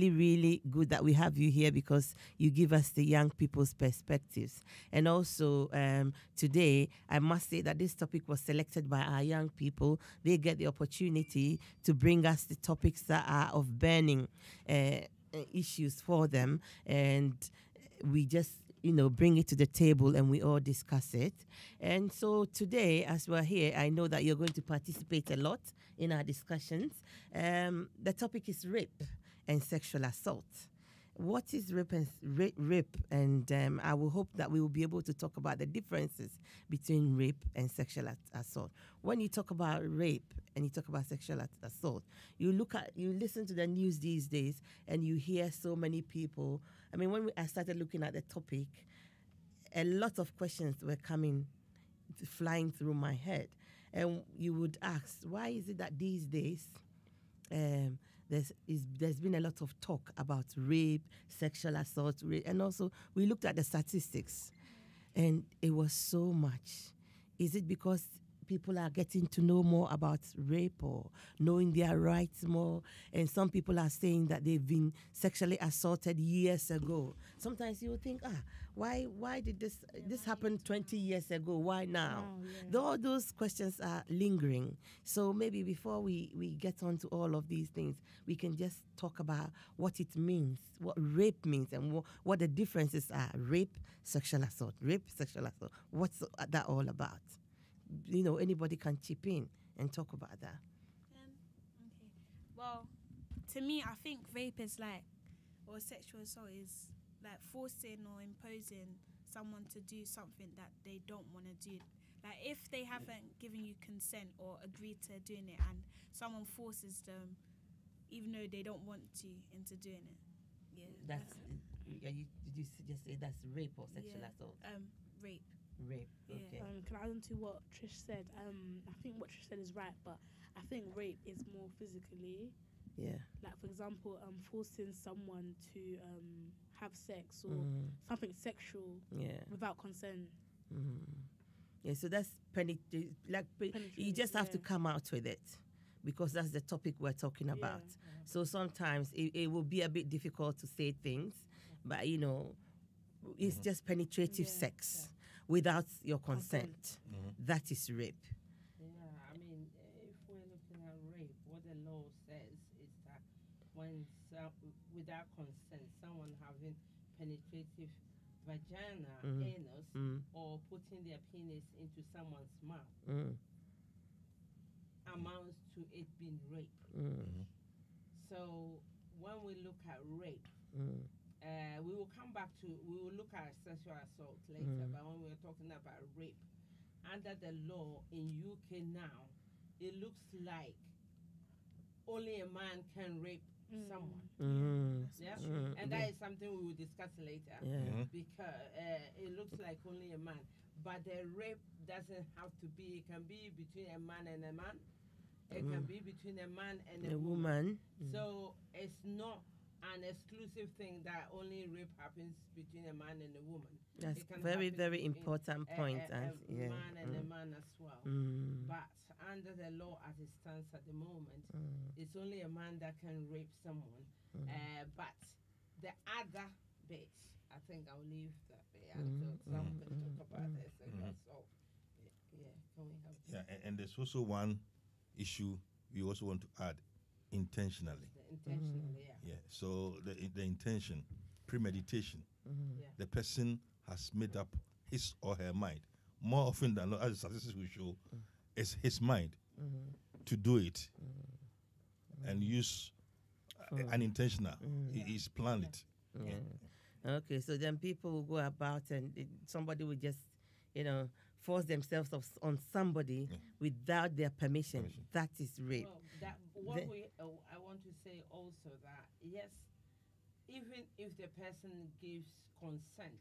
really, really good that we have you here because you give us the young people's perspectives. And also, today, I must say that this topic was selected by our young people. They get the opportunity to bring us the topics that are of burning issues for them. And we just bring it to the table and we all discuss it. And so today, as we're here, I know that you're going to participate a lot in our discussions. The topic is rape and sexual assault. What is rape and I will hope that we will be able to talk about the differences between rape and sexual assault. When you talk about rape and you talk about sexual assault, you listen to the news these days and you hear so many people. I mean, when I started looking at the topic, a lot of questions were flying through my head. And you would ask, why is it that these days there's been a lot of talk about rape, sexual assault, and also we looked at the statistics, and it was so much. Is it because people are getting to know more about rape or knowing their rights more? And some people are saying that they've been sexually assaulted years ago. Sometimes you think, why did this happen 20 years ago? Why now? All those questions are lingering. So maybe before we get on to all of these things, we can just talk about what it means, what rape means, and what the differences are. Rape, sexual assault. Rape, sexual assault. What's that all about? Anybody can chip in and talk about that. Okay. Well, to me, I think rape is or sexual assault is like forcing or imposing someone to do something that they don't want to do. Like if they haven't given you consent or agreed to doing it, and someone forces them, even though they don't want to, into doing it. Yeah. Did you just say that's rape or sexual assault? Rape. Rape. Okay. Can I add on to what Trish said? I think what Trish said is right, but I think rape is more physically. Yeah. Like for example, forcing someone to have sex or something sexual. Yeah. Without consent. Yeah. So that's you just have to come out with it, because that's the topic we're talking about. Yeah. So sometimes it will be a bit difficult to say things, but it's just penetrative sex without your consent. That is rape. Yeah, I mean, if we're looking at rape, what the law says is that when without consent, someone having penetrative vagina, anus, or putting their penis into someone's mouth amounts to it being rape. So when we look at rape, we will look at sexual assault later, but when we're talking about rape, under the law in UK now, it looks like only a man can rape someone. Yeah? And that is something we will discuss later, because it looks like only a man. But the rape doesn't have to be, it can be between a man and a man. It can be between a man and a woman. So it's not an exclusive thing that only rape happens between a man and a woman. That's very, very important point. A man and a man as well. But under the law as it stands at the moment, it's only a man that can rape someone. But the other bit, I think I'll leave that bit until someone can talk about this. So, yeah, can we have that? Yeah, and there's also one issue we also want to add: intentionally. Intentionally, yeah. So the intention, premeditation. The person has made up his or her mind. More often than not, as the statistics will show, it's his mind to do it and use unintentional. He's planned it. Okay, so then people will go about and somebody will just, force themselves on somebody without their permission. That is rape. Well, I want to say also that, yes, even if the person gives consent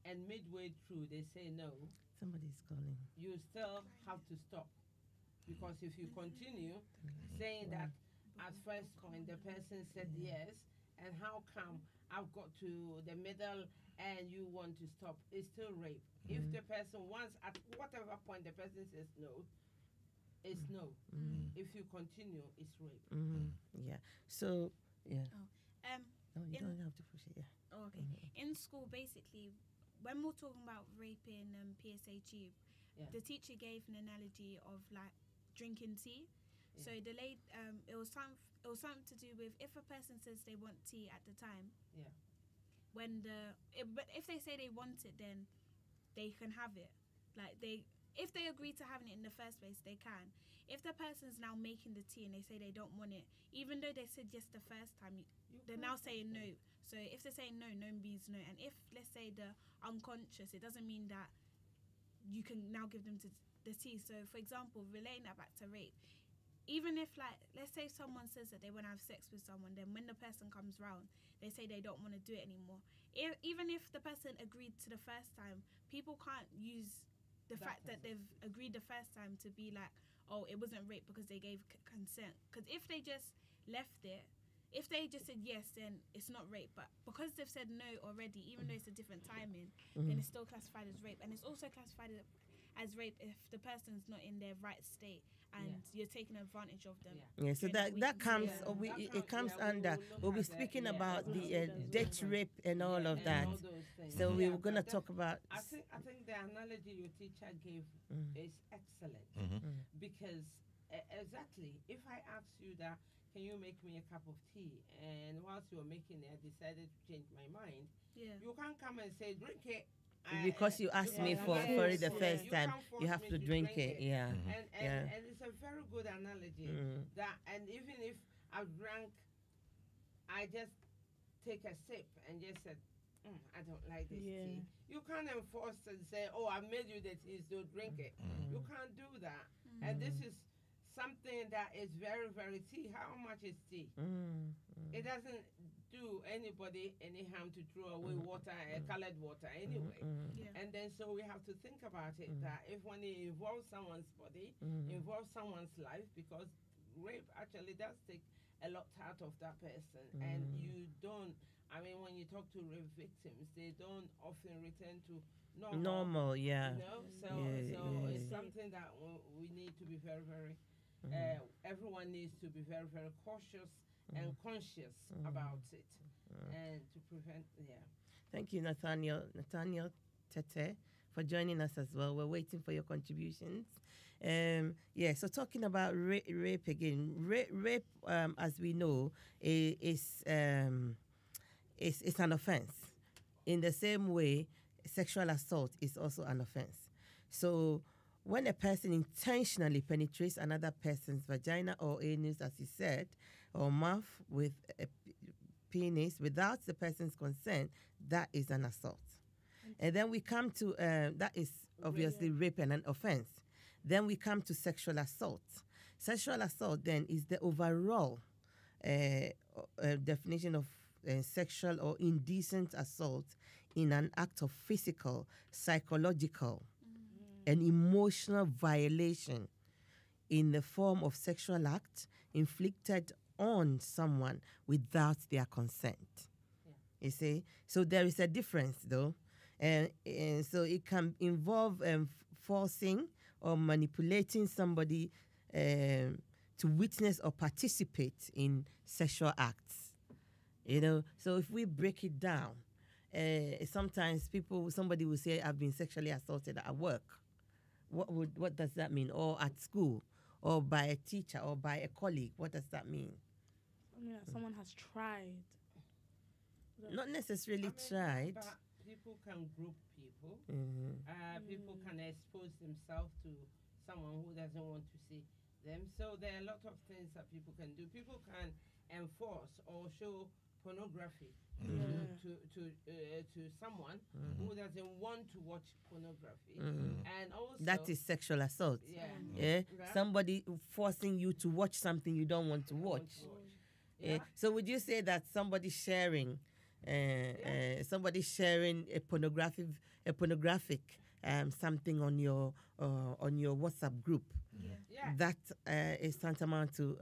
and midway through they say no, somebody's calling. You still have to stop, because if you continue saying that at first point the person said yes, and how come I've got to the middle and you want to stop, it's still rape. If the person wants, at whatever point the person says no, it's no. If you continue, it's rape. Yeah. So, yeah. school, basically, when we're talking about raping and PSA tube, Yeah. the teacher gave an analogy of like drinking tea. Yeah. So the late, it was something to do with if a person says they want tea at the time. Yeah. But if they say they want it, then they can have it. Like if they agree to having it in the first place, they can. If the person's now making the tea and they say they don't want it, even though they said yes the first time, they're now saying no. So if they're saying no, no means no. And if, let's say, they're unconscious, it doesn't mean that you can now give them the tea. So, for example, relating that back to rape, even if, like, let's say someone says that they want to have sex with someone, then when the person comes round, they say they don't want to do it anymore. Even if the person agreed to the first time, people can't use the fact that they've agreed the first time to be like, oh, it wasn't rape because they gave consent. Because if they just left it, if they just said yes, then it's not rape. But because they've said no already, even though it's a different timing, then it's still classified as rape. And it's also classified as rape if the person's not in their right state and you're taking advantage of them. Yeah, so that comes, it comes under, we'll be speaking about the debt rape and all of that. all those things. So we Yeah, were going to but talk about... I think the analogy your teacher gave is excellent because exactly, if I ask you that, can you make me a cup of tea? And whilst you were making it, I decided to change my mind. Yeah. You can't come and say, drink it. Because you asked me for it the first time, you have to drink it. Yeah. And it's a very good analogy. That, and even if I drank, I just take a sip and just said, I don't like this tea. You can't enforce and say, oh, I made you the tea, so drink it. You can't do that. And this is something that is very, very tea. How much is tea? It doesn't do anybody any harm to throw away water, colored water anyway. And then so we have to think about it that if when it involves someone's body, involves someone's life, because rape actually does take a lot out of that person. And you don't, I mean, when you talk to rape victims, they don't often return to normal. You know? So it's something that we need to be very, very, everyone needs to be very, very cautious and conscious about it and to prevent, Thank you, Nathaniel Tete, for joining us as well. We're waiting for your contributions. So talking about rape again. Rape, as we know, is an offense. In the same way, sexual assault is also an offense. So when a person intentionally penetrates another person's vagina or anus, as you said, or mouth with a penis without the person's consent, that is an assault. And then we come to, that is obviously rape and an offense. Then we come to sexual assault. Sexual assault then is the overall definition of sexual or indecent assault in an act of physical, psychological, and emotional violation in the form of sexual act inflicted on someone without their consent. You see? So there is a difference, though. And so it can involve forcing or manipulating somebody to witness or participate in sexual acts. You know, so if we break it down, sometimes somebody will say, I've been sexually assaulted at work. What does that mean? Or at school, or by a teacher, or by a colleague. What does that mean? I mean, that someone has tried. Not necessarily tried. But people can group people. People can expose themselves to someone who doesn't want to see them. So there are a lot of things that people can do. People can enforce or show pornography to someone who doesn't want to watch pornography, and also that is sexual assault. Right? Somebody forcing you to watch something you don't want to watch. So would you say that somebody sharing a pornographic something on your WhatsApp group, that is tantamount to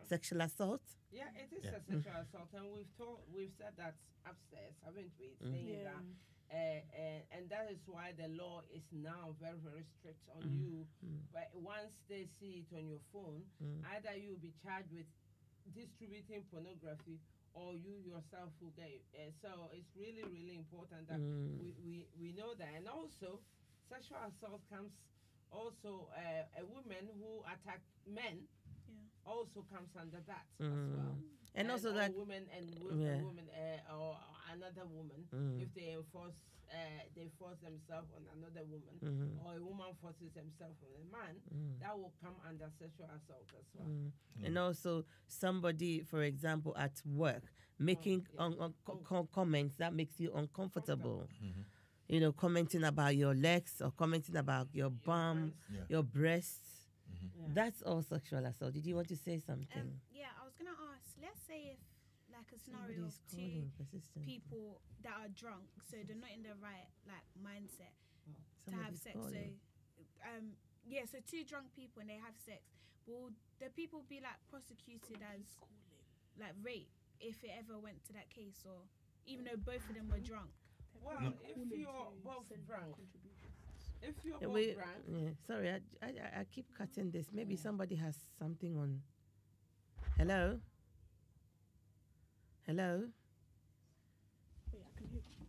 sexual assault? Yeah, it is a sexual assault, and we've said that upstairs, haven't we? Saying that, and that is why the law is now very, very strict on you. But once they see it on your phone, either you'll be charged with distributing pornography or you yourself will get it. So it's really, really important that we know that. And also, sexual assault comes also, a woman who attack men also comes under that as well. And also or that women and women or another woman, if they force themselves on another woman, or a woman forces themselves on a man, that will come under sexual assault as well. And also somebody, for example, at work making comments that makes you uncomfortable. You know, commenting about your legs or commenting about your bum, your breasts. That's all sexual assault. Did you want to say something? Yeah, I was gonna ask. Let's say if like a scenario of two calling persistently. people that are drunk, so they're not in the right like mindset to have Somebody's sex. calling. So so two drunk people and they have sex. Will the people be like prosecuted as like rape if it ever went to that case, or even though both of them were drunk? Well, if you're both drunk, Sorry, I keep cutting this. Maybe somebody has something on. Hello? Hello? Wait, I can hear you.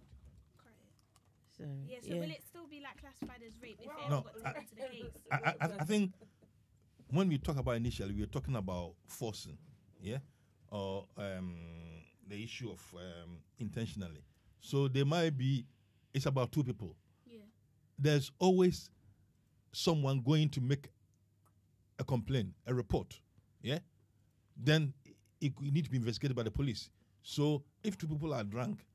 Sorry. Yeah, so will it still be like classified as rape if it No, ever got to the case? I think when we talk about initially, we are talking about forcing, or the issue of intentionally. So there might be, it's about two people. Yeah. There's always someone going to make a complaint, a report, then it need to be investigated by the police. So if two people are drunk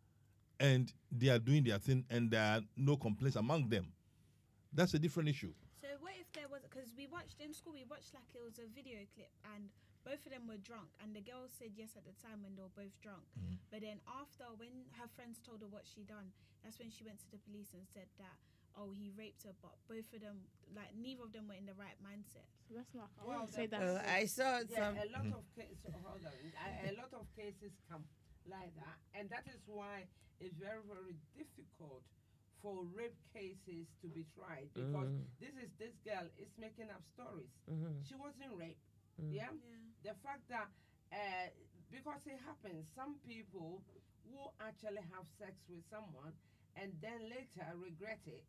and they are doing their thing and there are no complaints among them, that's a different issue. So what if there was, because we watched in school, like it was a video clip and both of them were drunk and the girl said yes at the time when they were both drunk. But then after, when her friends told her what she done, that's when she went to the police and said that, oh, he raped her, but both of them, like neither of them were in the right mindset. So that's not. I Well, wouldn't say that. I saw some. A lot of cases. Hold on. A lot of cases come like that, and that is why it's very, very difficult for rape cases to be tried, because this girl is making up stories. She wasn't raped. The fact that because it happens, some people will actually have sex with someone and then later regret it,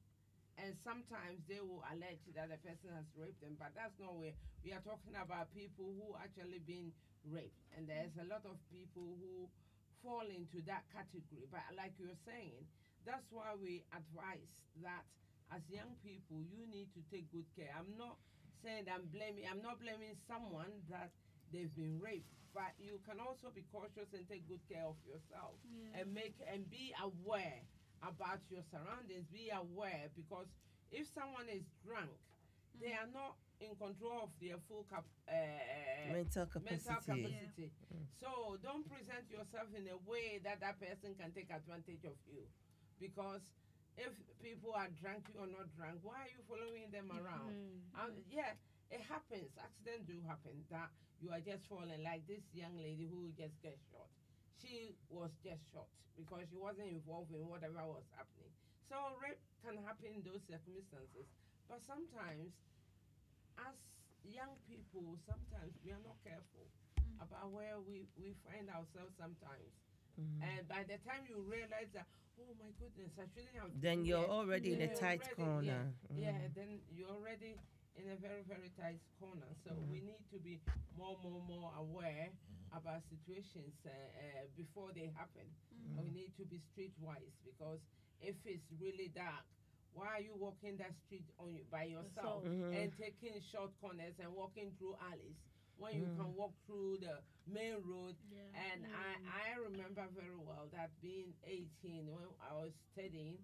and sometimes they will allege that the person has raped them, but that's not where we are talking about. People who actually been raped, and there's a lot of people who fall into that category. But like you're saying, that's why we advise that as young people, you need to take good care. I'm not saying I'm not blaming someone that they've been raped, but you can also be cautious and take good care of yourself and be aware about your surroundings. Be aware, because if someone is drunk, they are not in control of their full mental capacity. So don't present yourself in a way that that person can take advantage of you, because if people are drunk, you are not drunk, why are you following them around? It happens. Accidents do happen, that you are just falling, like this young lady who just gets shot. She was just shot because she wasn't involved in whatever was happening. So rape can happen in those circumstances. But sometimes, as young people, sometimes we are not careful about where we find ourselves sometimes. And by the time you realize that, oh my goodness, I shouldn't have. Then you're already in a tight corner. Then you're already in a very, very tight corner. So we need to be more aware about situations before they happen. We need to be streetwise, because if it's really dark, why are you walking that street by yourself and taking short corners and walking through alleys when you can walk through the main road? And I remember very well that being 18, when I was studying,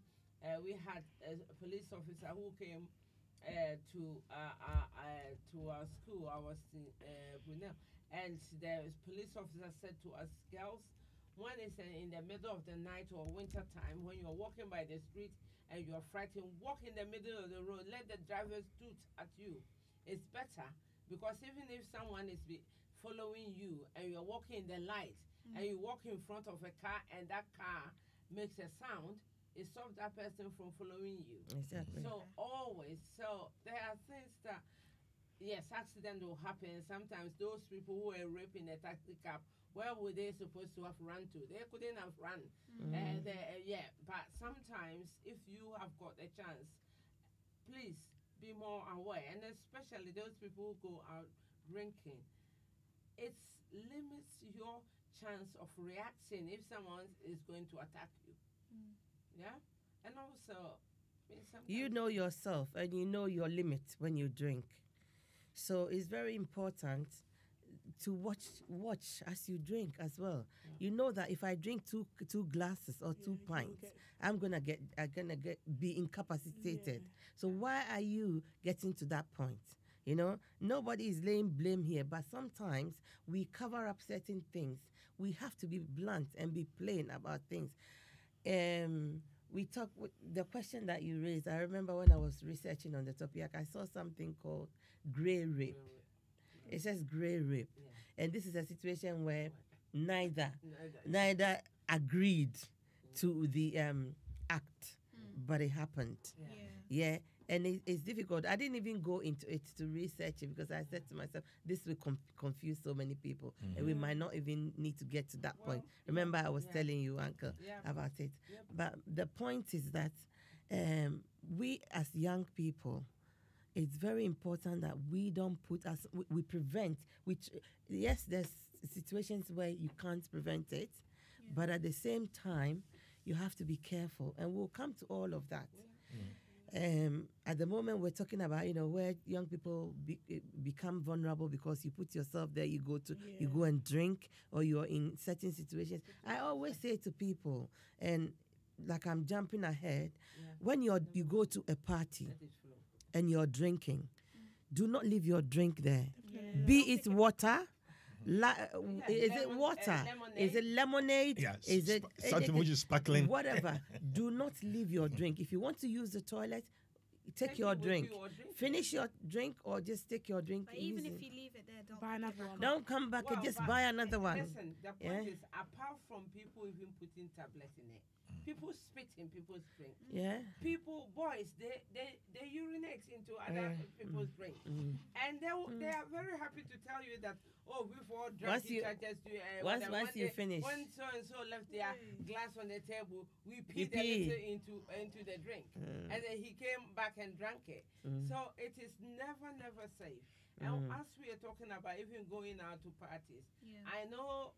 we had a police officer who came to our school. I was in Brunel, and the police officer said to us, girls, when it's in the middle of the night or winter time, when you're walking by the street and you're frightened, walk in the middle of the road, let the driver shoot at you. It's better, because even if someone is following you and you're walking in the light and you walk in front of a car and that car makes a sound, it stops that person from following you. Exactly. So always, there are things that, yes, accident will happen. Sometimes those people who are raping a taxi cab where were they supposed to have run to? They couldn't have run. But sometimes if you have got a chance, please be more aware, and especially those people who go out drinking. It limits your chance of reacting if someone is going to attack you. Yeah, and also, You know yourself and you know your limit when you drink. So it's very important to watch as you drink as well. You know that if I drink two glasses or two pints, I'm gonna be incapacitated. So why are you getting to that point? You know, nobody is laying blame here, but sometimes we cover up certain things. We have to be blunt and be plain about things. We talk with the question that you raised. I remember when I was researching on the topic, I saw something called grey rape. It says grey rape, and this is a situation where neither agreed to the act, but it happened. Yeah. And it's difficult. I didn't even go into it to research it because I said to myself, this will confuse so many people, and we might not even need to get to that point. Remember, I was telling you, Uncle, about it. But the point is that we as young people, it's very important that we don't put us, we prevent, which, yes, there's situations where you can't prevent it, but at the same time, you have to be careful. And we'll come to all of that. At the moment, we're talking about, where young people become vulnerable because you put yourself there, you go and drink, or you're in certain situations. I always say to people, and like I'm jumping ahead, when you go to a party and you're drinking, do not leave your drink there. Be it water. Is it water? Is it lemonade? Yeah, is it something which is sparkling? Whatever. Do not leave your drink. If you want to use the toilet, take your drink. Finish your drink or just take your drink. But even if you leave it there, don't buy another one. Don't come back and just buy another one. Listen, the point is, apart from people even putting tablets in it, people spit in people's drink. Yeah. People, boys, they urinate into other people's drink, and they are very happy to tell you that we've all drank once you finish. When so and so left their glass on the table, we peed a little into the drink, and then he came back and drank it. So it is never safe. And as we are talking about even going out to parties, I know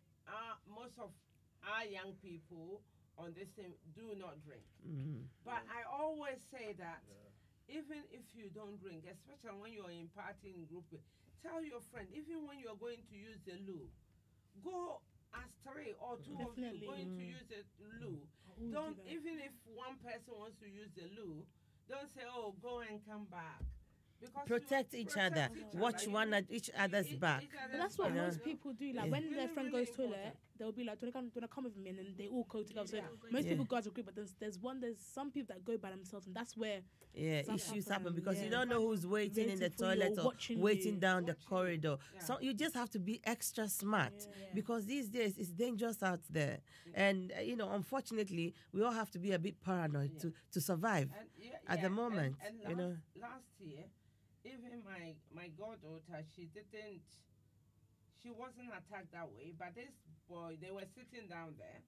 most of our young people on this thing do not drink. But I always say that even if you don't drink, especially when you're in partying group, tell your friend, even when you're going to use the loo, go as 3 or 2 of you going to use the loo. Don't, even if one person wants to use the loo, don't say, go and come back. Because protect each other. Watch one at each other's back. But that's what most people do. Like when their friend goes to toilet, they'll be like, "Do you want to come with me?" And then they all go together. So most people go as a group, but there's some people that go by themselves, and that's where issues happen because you don't know who's waiting in the toilet or waiting down the corridor. So you just have to be extra smart because these days it's dangerous out there, and unfortunately we all have to be a bit paranoid to survive at the moment. And last year. Even my goddaughter, she wasn't attacked that way, but this boy, they were sitting down there,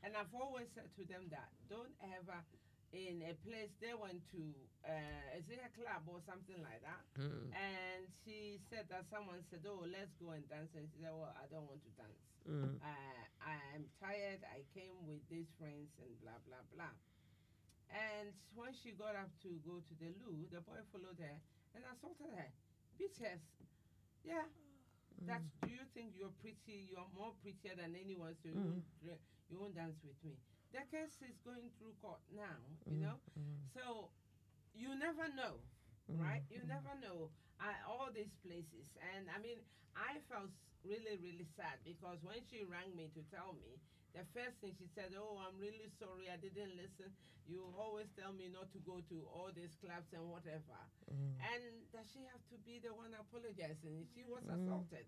and I've always said to them that don't ever, in a place, they went to, is it a club or something like that, and she said that someone said, let's go and dance, and she said, well, I don't want to dance. I'm tired, I came with these friends, and blah, blah, blah. And when she got up to go to the loo, the boy followed her and assaulted her. Bitches. Yeah. Do you think you're pretty? You're more prettier than anyone, so you won't dance with me. The case is going through court now, So you never know, right? You never know all these places. And I mean, I felt really, really sad because when she rang me to tell me, the first thing she said, I'm really sorry, I didn't listen. You always tell me not to go to all these clubs and whatever. And that she have to be the one apologizing. She was assaulted,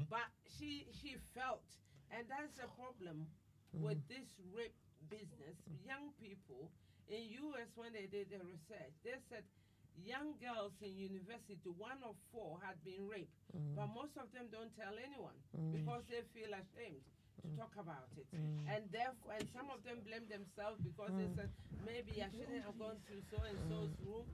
But she felt, and that's the problem with this rape business. Young people in US, when they did the research, they said young girls in university, 1 of 4 had been raped, but most of them don't tell anyone because they feel ashamed to talk about it, and therefore, and some of them blame themselves because they said maybe I shouldn't have gone to so and so's room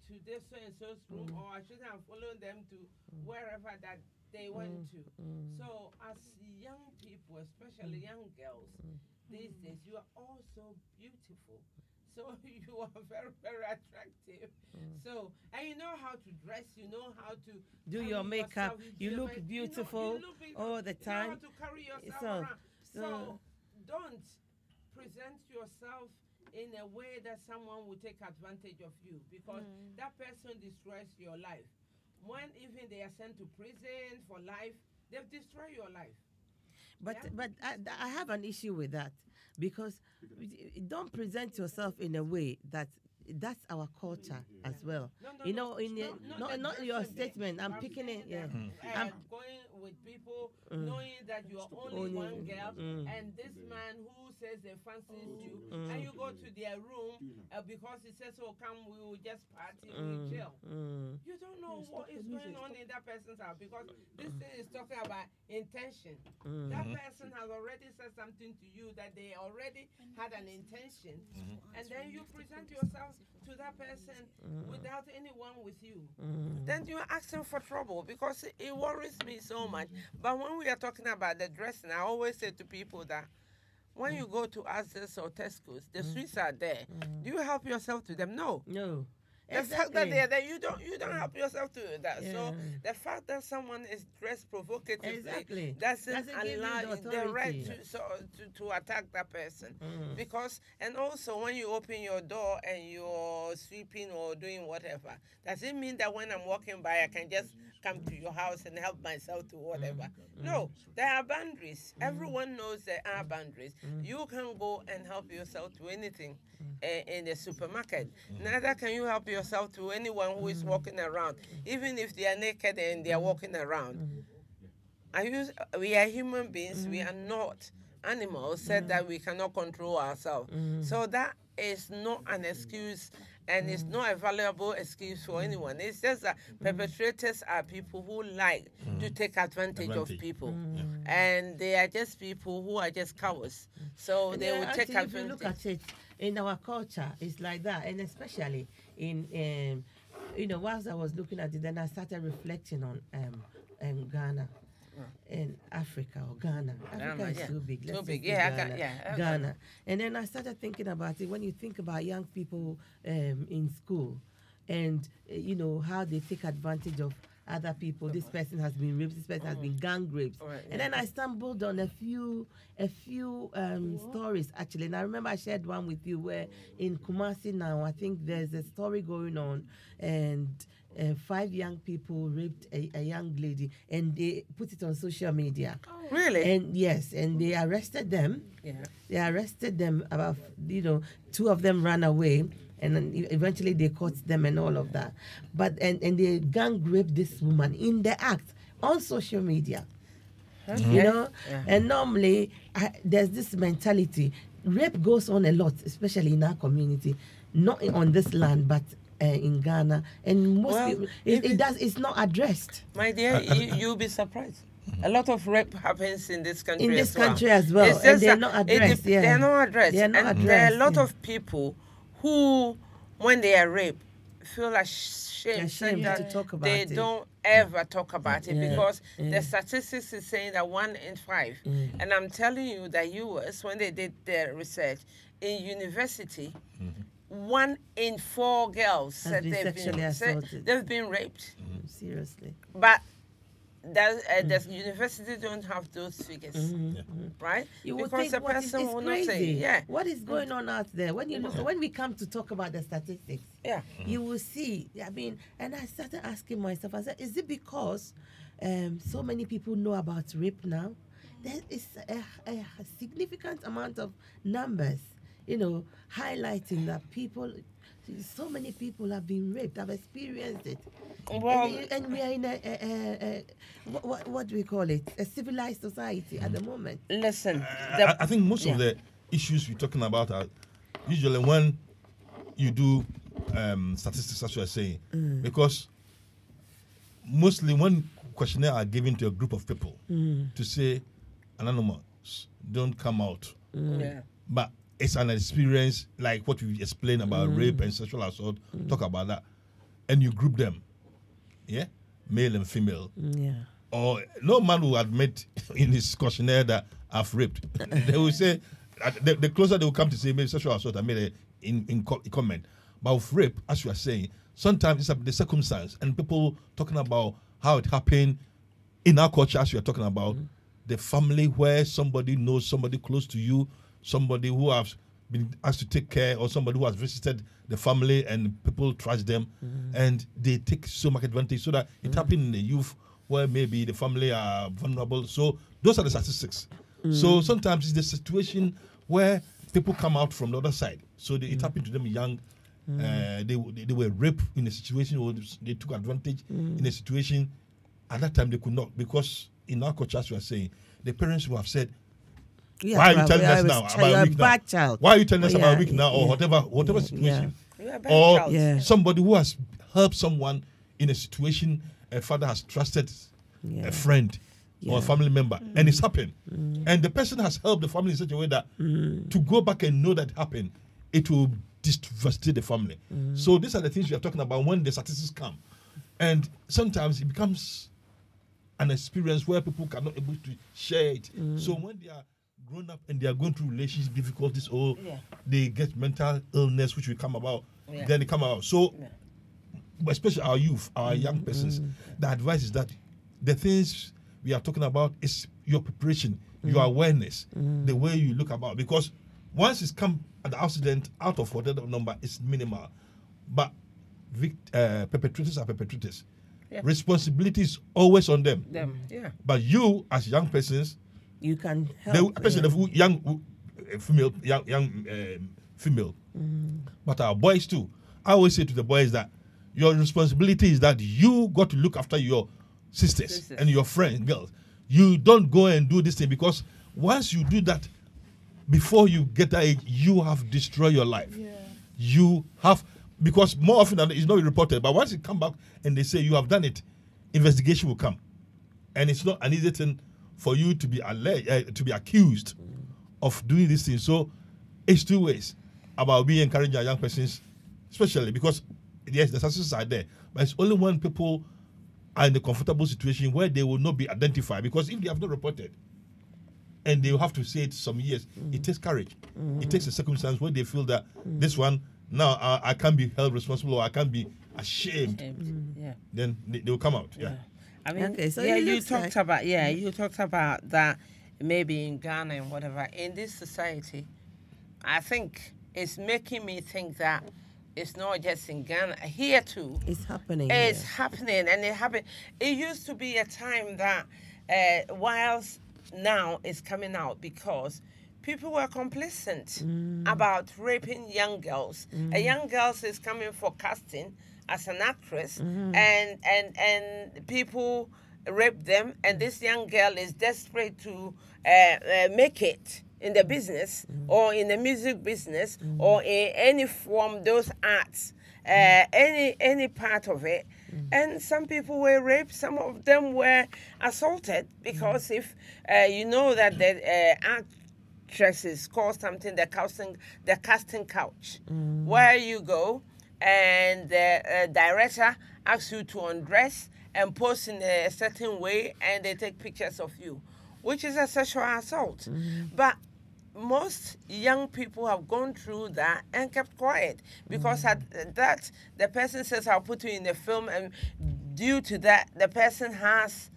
to this so and so's room, or I shouldn't have followed them to wherever that they went to. So as young people, especially young girls these days, you are all so beautiful. So you are very, very attractive. So, and you know how to dress, you know how to do your makeup, you look beautiful all the time. You know how to carry yourself around. So don't present yourself in a way that someone will take advantage of you, because that person destroys your life. When even they are sent to prison for life, they've destroyed your life. But I have an issue with that, because don't present yourself in a way that's our culture as well. Not your statement. I'm picking it. Yeah. I'm going with people knowing that you are only one girl, and this man who says they fancies you, and you go to their room because he says, "Oh, come, we will just party, we will chill." You don't know what is going on in that person's house, because this thing is talking about intention. That person has already said something to you that they already had an intention, and then you present yourself to that person without anyone with you. Then you're asking for trouble, because it worries me so much. But when we are talking about the dressing, I always say to people that when you go to Asda's or Tesco's, the sweets are there. Do you help yourself to them? No. No. The fact that they're there, you don't help yourself to that. Yeah. So the fact that someone is dressed provocatively doesn't allow the right to attack that person. Because, and also when you open your door and you're sweeping or doing whatever, does it mean that when I'm walking by I can just come to your house and help myself to whatever? No, there are boundaries. Everyone knows there are boundaries. You can go and help yourself to anything in the supermarket. Neither can you help yourself to anyone who is walking around, even if they are naked and they are walking around. We are human beings. We are not animals said that we cannot control ourselves. So that is not an excuse, and it's not a valuable excuse for anyone. It's just that perpetrators are people who like to take advantage of people. And they are just people who are just cowards. So they will take advantage. If you look at it, in our culture, it's like that. And especially in whilst I was looking at it, then I started reflecting on Ghana. In Africa or Ghana. Africa is too big. Too big. Ghana. And then I started thinking about it. When you think about young people in school, and how they take advantage of other people. This person has been raped. This person has been gang raped. And then I stumbled on a few stories actually. And I remember I shared one with you where in Kumasi now, I think there's a story going on, and 5 young people raped a young lady, and they put it on social media. Oh, really? And yes, and they arrested them. Yeah. They arrested them. About 2 of them ran away, and then eventually they caught them and all of that. But and they gang raped this woman in the act on social media. Okay. And normally there's this mentality. Rape goes on a lot, especially in our community, not on this land, but in Ghana, and most people, it does. It's not addressed. My dear, you'll be surprised. A lot of rape happens in this country. In this country as well, and they're not addressed. They're not addressed. There are a lot of people who, when they are raped, feel ashamed to talk about it. They don't ever talk about it because the statistics is saying that 1 in 5. And I'm telling you that US, when they did their research in university, 1 in 4 girls said they've been raped. Seriously. But the university don't have those figures, right? Because the person will not say, what is going on out there? When you look, when we come to talk about the statistics, you will see. I mean, and I started asking myself, I said, is it because so many people know about rape now? There is a significant amount of numbers, highlighting that so many people have been raped, have experienced it. Well, and we are in what do we call it? A civilized society at the moment. Listen. I think most of the issues we're talking about are usually when you do statistics, as you are saying, because mostly when questionnaire are given to a group of people to say anonymous, don't come out. Yeah. But it's an experience like what you explained about rape and sexual assault. Talk about that, and you group them, yeah, male and female. Yeah. Or no man will admit in his questionnaire that I've raped. They will say the closer they will come to say maybe sexual assault. I made in comment, but with rape, as you are saying, sometimes it's the circumstance and people talking about how it happened in our culture. As you are talking about the family where somebody knows somebody close to you, somebody who has been asked to take care, or somebody who has visited the family and people trust them, and they take so much advantage. So that it happened in the youth where maybe the family are vulnerable. So those are the statistics. So sometimes it's the situation where people come out from the other side. So it happened to them young. They were raped in a situation, or they took advantage in a situation. At that time, they could not, because in our culture, as you are saying, the parents will have said, Yeah, why are you telling us now about you're a a week now? bad child. Why are you telling us Yeah, about a week now, or yeah, whatever situation? You're a bad Or child. somebody who has helped someone in a situation a father has trusted a friend or a family member, and it's happened. And the person has helped the family in such a way that to go back and know that happened, it will devastate the family. So these are the things we are talking about when the statistics come. And sometimes it becomes an experience where people cannot able to share it. So when they are grown up and they are going through relationship difficulties, or they get mental illness, which will come about, then they come out. So especially our youth, our young persons, the advice is that the things we are talking about is your preparation, your awareness, the way you look about. Because once it's come at the accident, out of whatever number, it's minimal. But perpetrators are perpetrators. Yeah. Responsibility is always on them. But you, as young persons, You can help. especially the young female, female, but our boys too. I always say to the boys that your responsibility is that you got to look after your sisters and your friends, girls. You don't go and do this thing, because once you do that, before you get that age, you have destroyed your life. Yeah. You have, because more often than not, it's not reported, but once you come back and they say you have done it, investigation will come. And it's not an easy thing for you to be to be accused of doing this thing. So it's two ways about we encouraging our young persons, especially because yes, the statistics are there, but it's only when people are in a comfortable situation where they will not be identified. Because if they have not reported and they will have to say it some years, it takes courage. It takes a circumstance where they feel that this one, now I can't be held responsible, or I can't be ashamed. Then they will come out. I mean, Okay, so you talked about you talked about that maybe in Ghana and whatever. In this society, I think it's making me think that it's not just in Ghana. Here too, It's happening. it's happening, and it happened. It used to be a time that, whilst now it's coming out because people were complacent about raping young girls. A young girl is coming for casting as an actress, and people rape them, and this young girl is desperate to make it in the business or in the music business or in any form, those arts, any part of it. And some people were raped, some of them were assaulted, because if you know that the actresses call something the casting couch, where you go and the director asks you to undress and pose in a certain way, and they take pictures of you, which is a sexual assault. But most young people have gone through that and kept quiet, because at that the person says, I'll put you in the film, and due to that the person has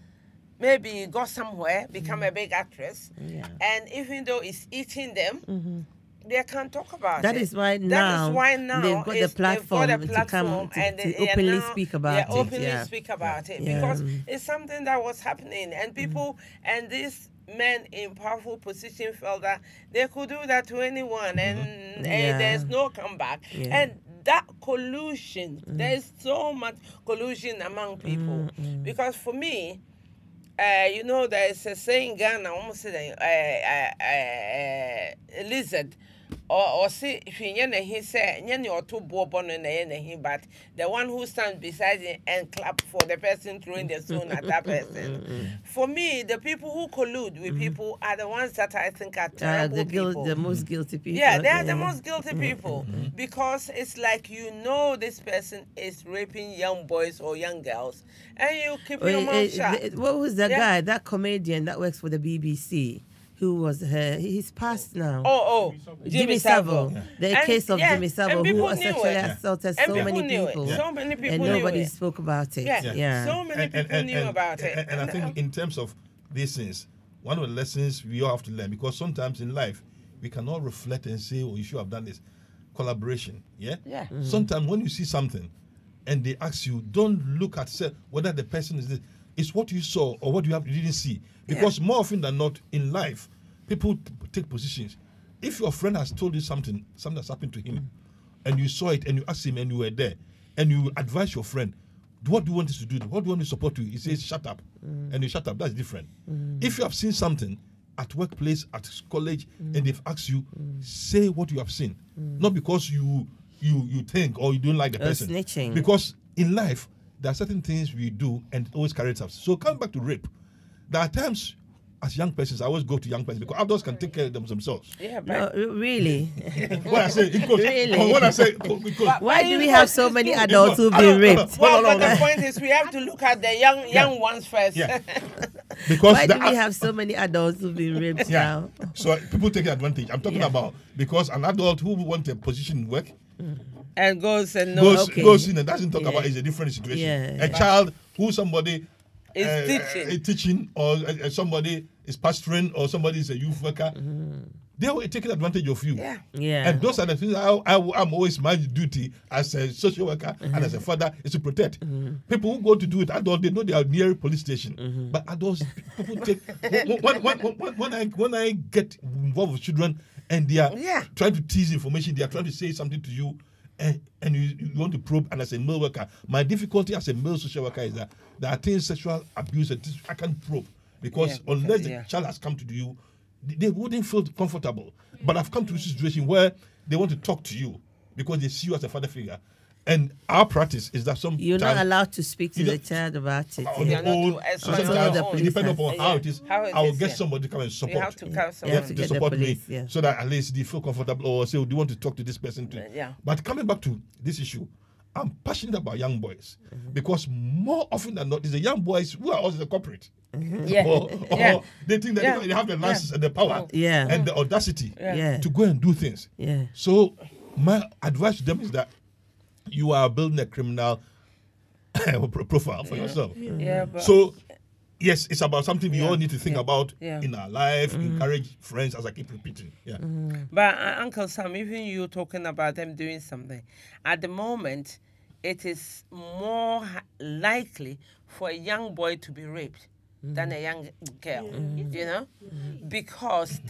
maybe got somewhere, become a big actress, and even though it's eating them, they can't talk about That it. is why now they've got the platform to come to openly speak about it. Openly speak about it, because it's something that was happening, and people and these men in powerful position felt that they could do that to anyone, and there's no comeback. And that collusion, there's so much collusion among people, because for me, you know, there's a saying in Ghana, almost a lizard or see if he said, or two bourbon and but the one who stands beside him and clap for the person throwing the stone at that person. For me, the people who collude with people are the ones that I think are terrible people. The most guilty people. Yeah, they are the most guilty people because it's like this person is raping young boys or young girls, and you keep your mouth shut. What was that guy, that comedian that works for the BBC? Who was he's passed now. Jimmy Savile. The case of Jimmy Savile, who sexually assaulted so many people. So many people and nobody spoke about it. Yeah. So many people knew about it. And I think in terms of these things, one of the lessons we all have to learn, because sometimes in life, we cannot reflect and say, oh, you should have done this. Collaboration, yeah? Yeah. Sometimes when you see something and they ask you, don't look at whether the person is this. It's what you saw or what you didn't see. Because more often than not, in life, people take positions. If your friend has told you something that's happened to him, and you saw it, and you asked him, and you were there, and you advise your friend, what do you want us to do? What do you want to support you? He says, shut up. And you shut up. That's different. If you have seen something at workplace, at college, and they've asked you, say what you have seen. Not because you think or you don't like the person. Snitching. Because in life, there are certain things we do and it always carries us. So coming back to rape, there are times as young persons, I always go to young persons because adults can take care of themselves. Yeah, but really? When I say, Really? when I say, Why do we have so many adults who've been raped? Well, but the point is, we have to look at the young ones first. Yeah. Because why do we have so many adults who've been raped now? So people take advantage. I'm talking about because an adult who wants a position in work and goes in and doesn't talk about it is a different situation. Yeah. A child who somebody is teaching or somebody is pastoring or somebody is a youth worker, they are taking advantage of you. Yeah. And those are the things I'm always my duty as a social worker and as a father is to protect. People who go to do it, adults, they know they are near police station. But adults, people take when I get involved with children and they are trying to tease information, they are trying to say something to you. And you want to probe, and as a male worker, my difficulty as a male social worker is that there are things, sexual abuse, that I can't probe because unless the child has come to you, they wouldn't feel comfortable. But I've come to a situation where they want to talk to you because they see you as a father figure. And our practice is that you're not allowed to speak to the child about it. Depending upon how it is, I will get somebody to come and support. You have to come to support me, so that at least they feel comfortable or say, do you want to talk to this person too? But coming back to this issue, I'm passionate about young boys because more often than not, it's the young boys who are also the corporate. Or they think that they have the license and the power and the audacity to go and do things. So my advice to them is that you are building a criminal profile for yourself. So, yes, it's about something we all need to think about in our life, encourage friends, as I keep repeating. But Uncle Sam, even you talking about them doing something, at the moment, it is more likely for a young boy to be raped than a young girl, you know? Because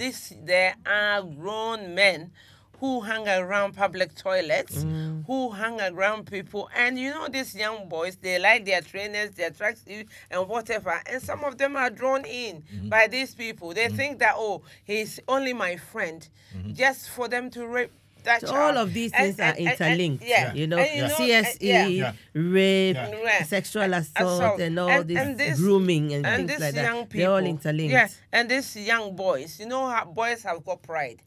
there are grown men who hang around public toilets, who hang around people. And you know, these young boys, they like their trainers, their tracksuits, and whatever. And some of them are drawn in by these people. They think that, oh, he's only my friend, just for them to rape that child. All of these things are interlinked. You know, CSE, rape, sexual assault, and all this grooming and things like that. Young people, they're all interlinked. And these young boys, you know how boys have got pride.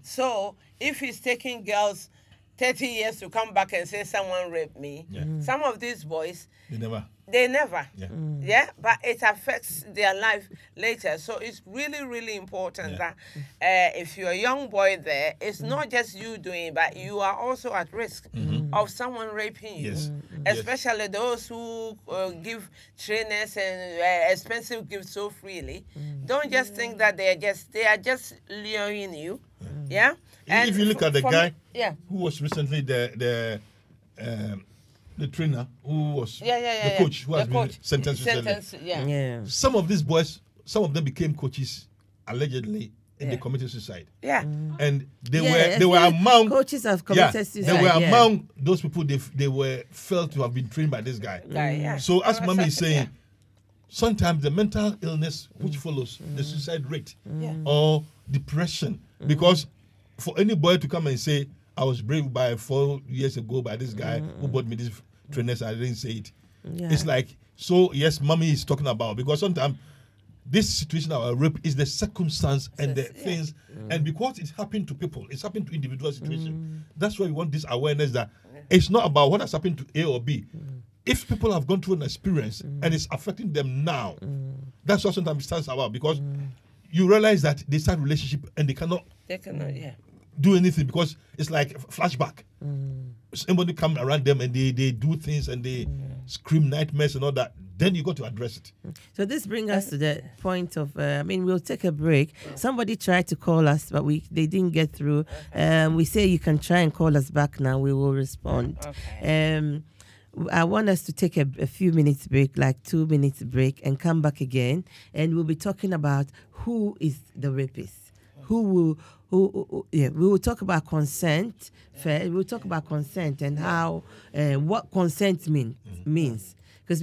So if he's taking girls 30 years to come back and say someone raped me, some of these boys, they never. But it affects their life later. So it's really, really important that if you're a young boy there, it's not just you doing it, but you are also at risk of someone raping you. Especially those who give trainers and expensive gifts so freely. Don't just think that they are just luring you. And if you look at the guy who was recently the trainer who was the coach who has been sentenced recently. Some of these boys, some of them became coaches allegedly and they committed suicide. And they were among coaches have committed suicide. They were among those people they were felt to have been trained by this guy. So as Mami is saying, sometimes the mental illness which follows the suicide rate or depression, because for any boy to come and say, I was brave by 4 years ago by this guy who bought me this trainers, I didn't say it. Yeah. It's like, so yes, mommy is talking about, because sometimes this situation of a rape is the circumstance and the things, and because it's happened to people, it's happened to individual situations. That's why we want this awareness that it's not about what has happened to A or B. If people have gone through an experience and it's affecting them now, that's what sometimes it stands about, because you realize that they start relationship and they cannot do anything because it's like a flashback. Somebody come around them and they do things and they scream nightmares and all that. Then you got to address it. So this brings us to the point of, we'll take a break. Somebody tried to call us, but they didn't get through. We say you can try and call us back now. We will respond. Okay. I want us to take a few minutes break, like 2 minutes break, and come back again. And we'll be talking about who is the rapist. We will talk about consent first. We'll talk about consent and how, what consent means. Because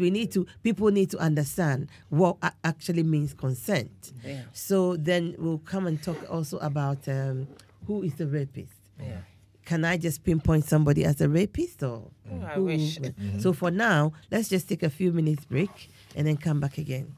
people need to understand what actually means consent. Yeah. So then we'll come and talk also about who is the rapist. Yeah. Can I just pinpoint somebody as a rapist or? I wish. So for now, let's just take a few minutes break and then come back again.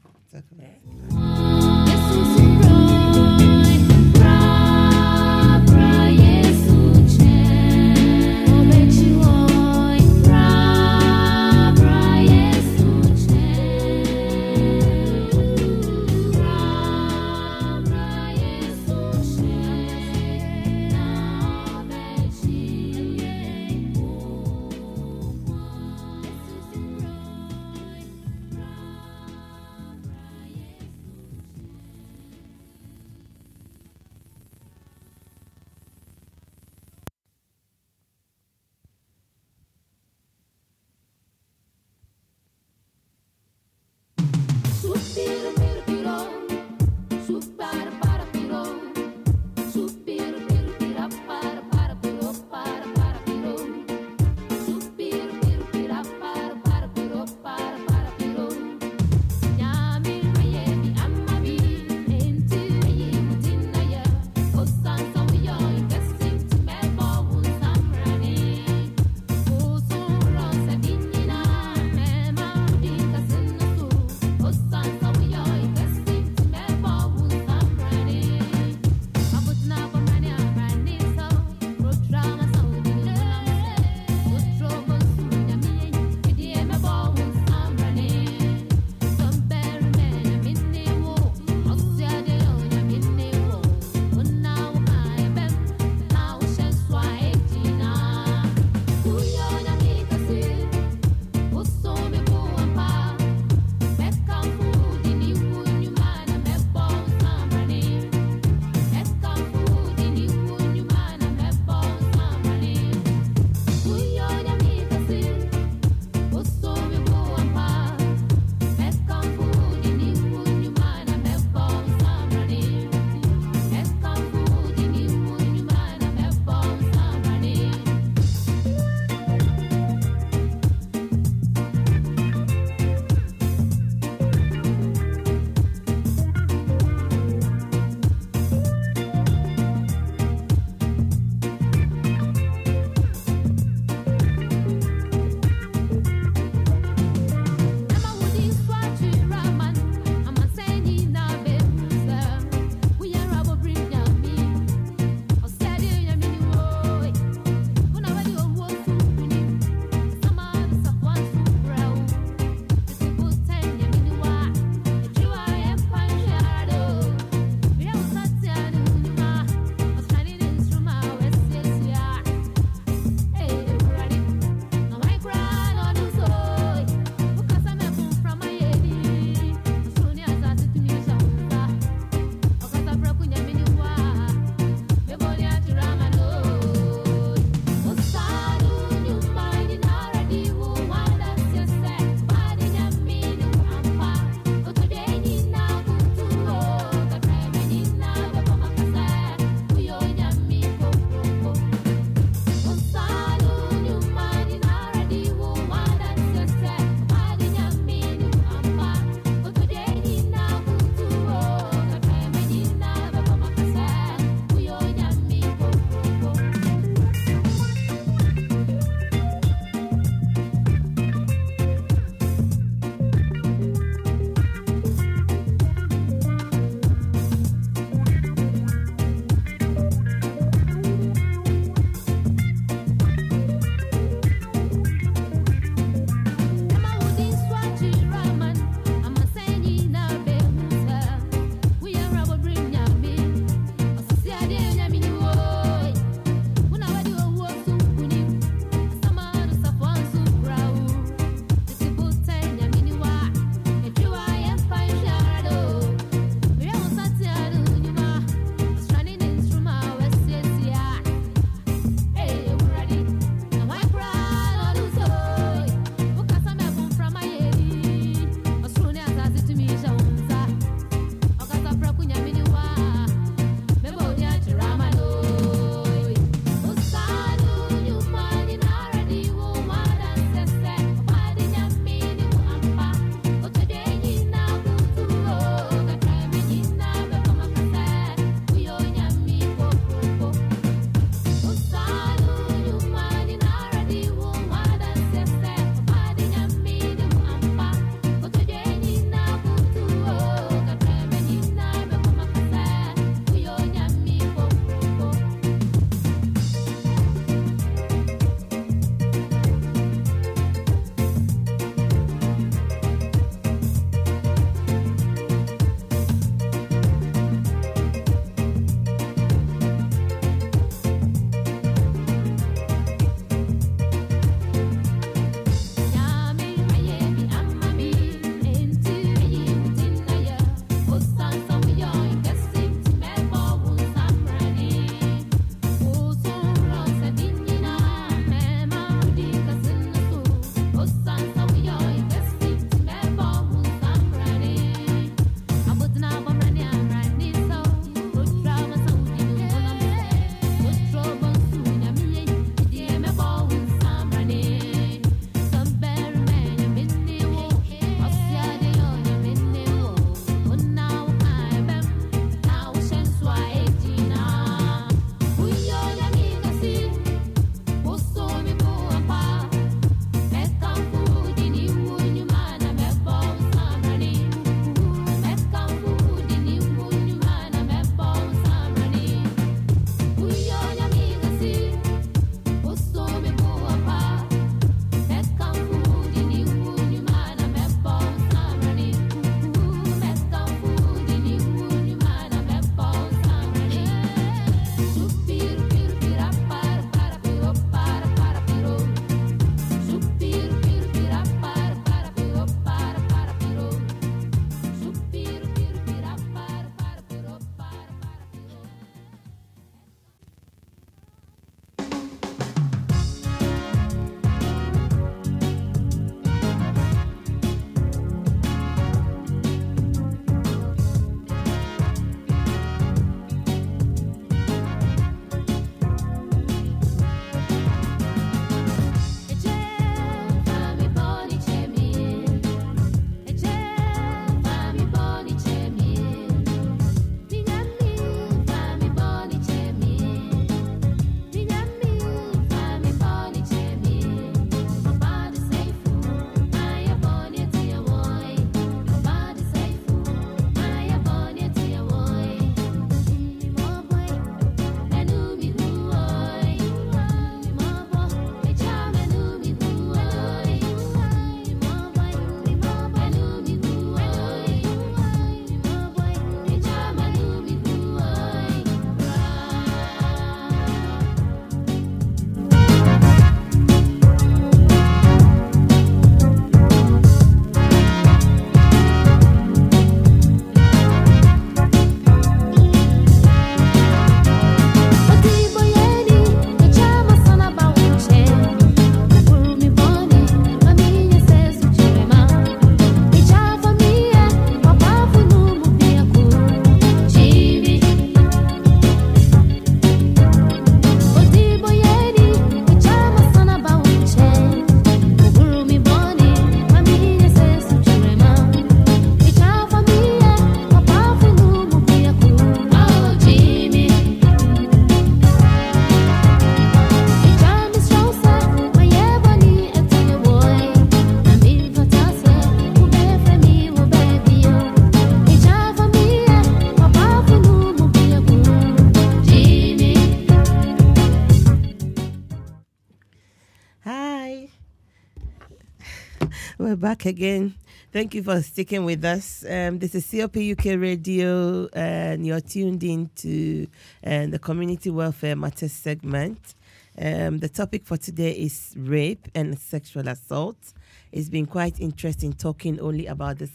we're back again. Thank you for sticking with us. This is COP UK Radio, and you're tuned in to the Community Welfare Matters segment. The topic for today is rape and sexual assault. It's been quite interesting talking only about the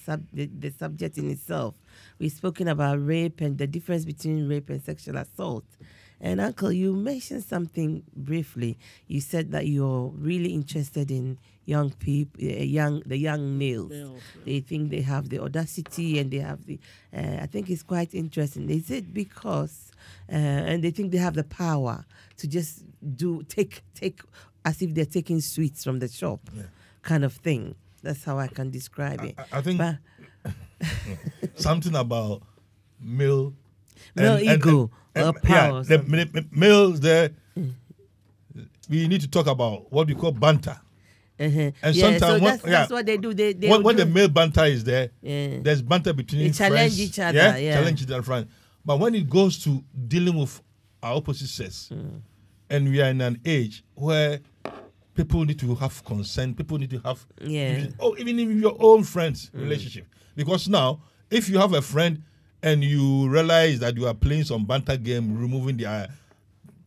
subject in itself. We've spoken about rape and the difference between rape and sexual assault. And Uncle, you mentioned something briefly. You said that you're really interested in young people, the young males. They think they have the audacity and they have the. I think it's quite interesting. Is it because, and they think they have the power to just take as if they're taking sweets from the shop, kind of thing. That's how I can describe it. I think something about male ego. Power. The males there, we need to talk about what we call banter. And sometimes that's what they do. When the male banter is there, there's banter between they challenge each other. Challenge each other friends. But when it goes to dealing with our opposite sex, and we are in an age where people need to have consent, people need to have even in your own friends relationship. Because now, if you have a friend and you realize that you are playing some banter game, removing the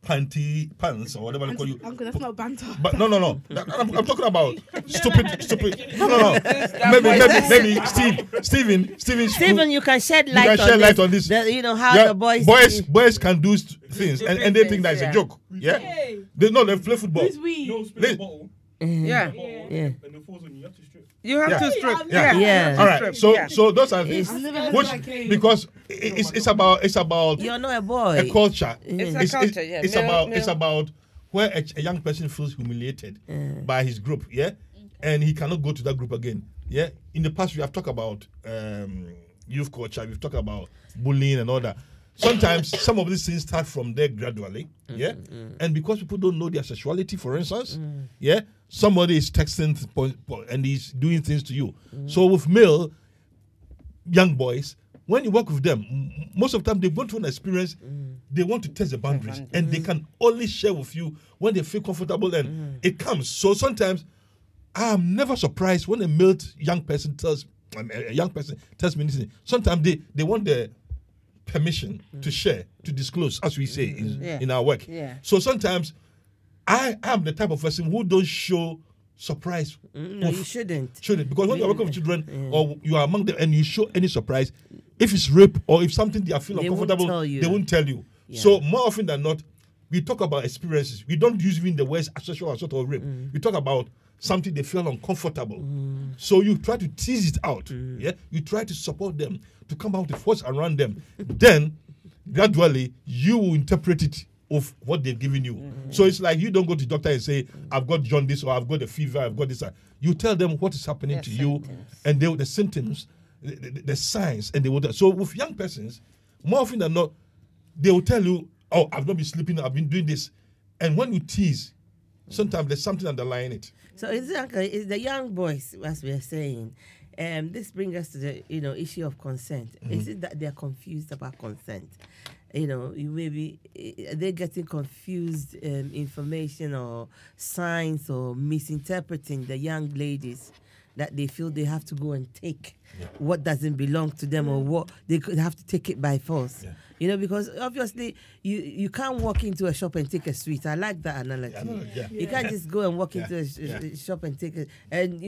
pants or whatever they call you. Uncle, that's not banter. But no. I'm talking about stupid. No. Maybe Steven, you can shed light on this. How the boys can do things and they think that it's a joke. Yeah. They play football. Who's we? No, split the bottle. Yeah. And the falls on you have to strip. You have to strip. Yeah. All right. So those are things because it's about you're not a boy. A culture. It's a culture. It's about where a young person feels humiliated by his group. Yeah, and he cannot go to that group again. Yeah. In the past, we have talked about youth culture. We've talked about bullying and all that. Sometimes some of these things start from there gradually, and because people don't know their sexuality, for instance, somebody is texting and he's doing things to you. So with male young boys, when you work with them, most of the time they go through an experience, they want to test the boundaries, and they can only share with you when they feel comfortable, and it comes. So sometimes I'm never surprised when a male young person tells me anything. Sometimes they want the permission to share, to disclose, as we say in our work. So sometimes I am the type of person who don't show surprise. No, you shouldn't. Because when you're working with children or you are among them and you show any surprise, if it's rape or if something they are feeling uncomfortable, they won't tell you. So more often than not, we talk about experiences. We don't use even the words sexual assault or rape. We talk about something they feel uncomfortable. So you try to tease it out. You try to support them, to come out with what's around them. Then gradually you will interpret it of what they've given you. So it's like you don't go to the doctor and say, I've got jaundice or I've got a fever, I've got this. You tell them what is happening to you and the symptoms, the signs, and they will. So with young persons, more often than not, they will tell you, oh, I've not been sleeping, I've been doing this. And when you tease, sometimes there's something underlying it. So it's the young boys, as we are saying. This brings us to the issue of consent. Is it that they're confused about consent? They're getting confused information or signs or misinterpreting the young ladies that they feel they have to go and take what doesn't belong to them or what they could have to take it by force. Because obviously you can't walk into a shop and take a sweet. I like that analogy. You can't just go and walk into a shop and take it. And,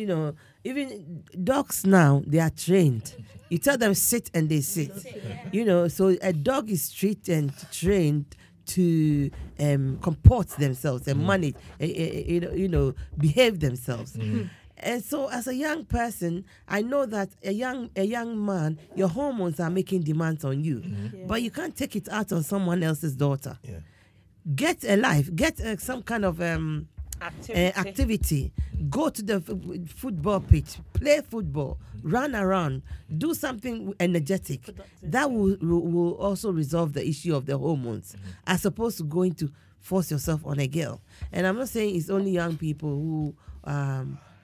even dogs now, they are trained. You tell them sit and they sit. So a dog is trained to comport themselves and manage, behave themselves. And so as a young person, I know that a young man, your hormones are making demands on you. But you can't take it out on someone else's daughter. Get a life, get some kind of activity. Go to the football pitch, play football, run around, do something energetic. That will also resolve the issue of the hormones, as opposed to going to force yourself on a girl. And I'm not saying it's only young people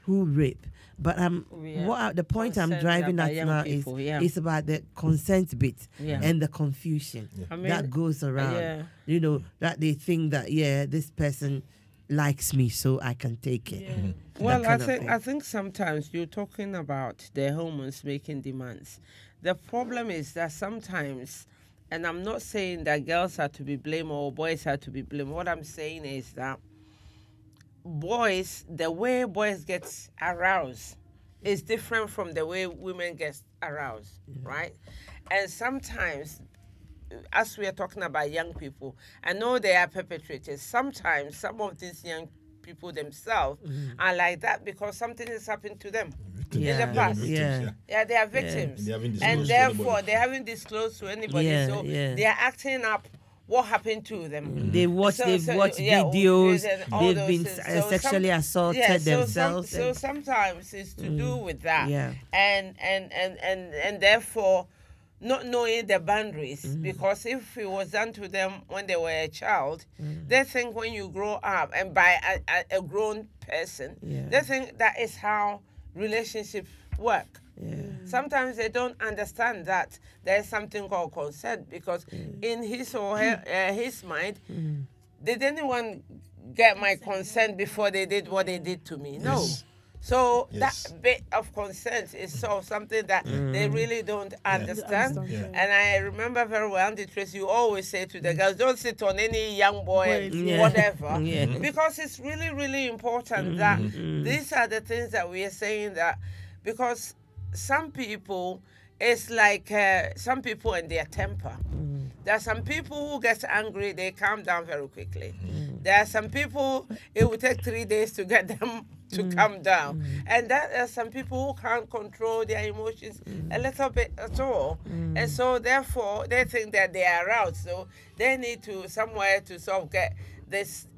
who rape, but the point I'm driving at now is about the consent bit and the confusion that goes around. That they think that this person likes me, so I can take it. Yeah. Well, kind of I thing. think sometimes you're talking about the hormones making demands. The problem is that sometimes, and I'm not saying that girls are to be blamed or boys are to be blamed. What I'm saying is that boys, the way boys get aroused is different from the way women get aroused, right? And sometimes, as we are talking about young people, I know they are perpetrators. Sometimes some of these young people themselves are like that because something has happened to them in Yeah. the past. Yeah. Yeah, they are victims. And they haven't disclosed And to therefore, anybody. they haven't disclosed to anybody. Yeah, So yeah. they are acting up what happened to them. They've watched So, videos, and all they've those been things. So sexually assaulted themselves. So sometimes it's to do with that. Yeah. And therefore not knowing the boundaries, because if it was done to them when they were a child, they think when you grow up and by a grown person, Yeah. they think that is how relationships work. Yeah. Sometimes they don't understand that there's something called consent, because in his or her, his mind, did anyone get my consent before they did what they did to me? No. Yes. So Yes. that bit of consent is so something that they really don't understand. Yeah. And I remember very well, Auntie Tracy, you always say to the girls, don't sit on any young boy, Yeah. whatever. Yeah. Because it's really, really important that these are the things that we are saying, that because some people, it's like some people and their temper. There are some people who get angry, they calm down very quickly. There are some people, it will take 3 days to get them to calm down. And there are some people who can't control their emotions a little bit at all. And so therefore, they think that they are aroused. So they need to somewhere to sort of get this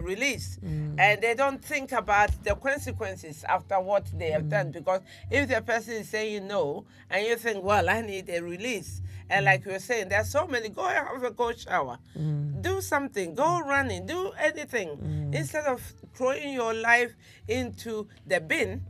release. And they don't think about the consequences after what they have done. Because if the person is saying no, and you think, well, I need a release. And like you were saying, there's so many, go and have a cold shower. Do something, go running, do anything. Instead of throwing your life into the bin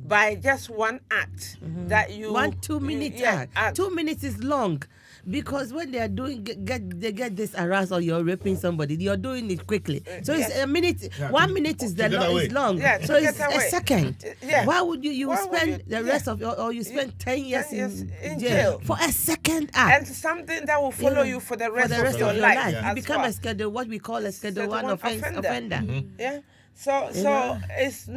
by just one act that you... 1 2 minute yeah, act. 2 minutes is long. Because when they are doing, they get this aroused or you're raping somebody, you're doing it quickly. So it's a minute, Yeah, 1 minute is to get away. is long. Yeah, so to it's get a away. second. Yeah. Why would you Why would spend you- the rest of your, or you spend 10 years, 10 years in in jail jail. for a second act? And something that will follow you for the rest, of your life. life. Yeah. You become well. a schedule, what we call a schedule Schedule 1 one offender. offender. Yeah. So know? it's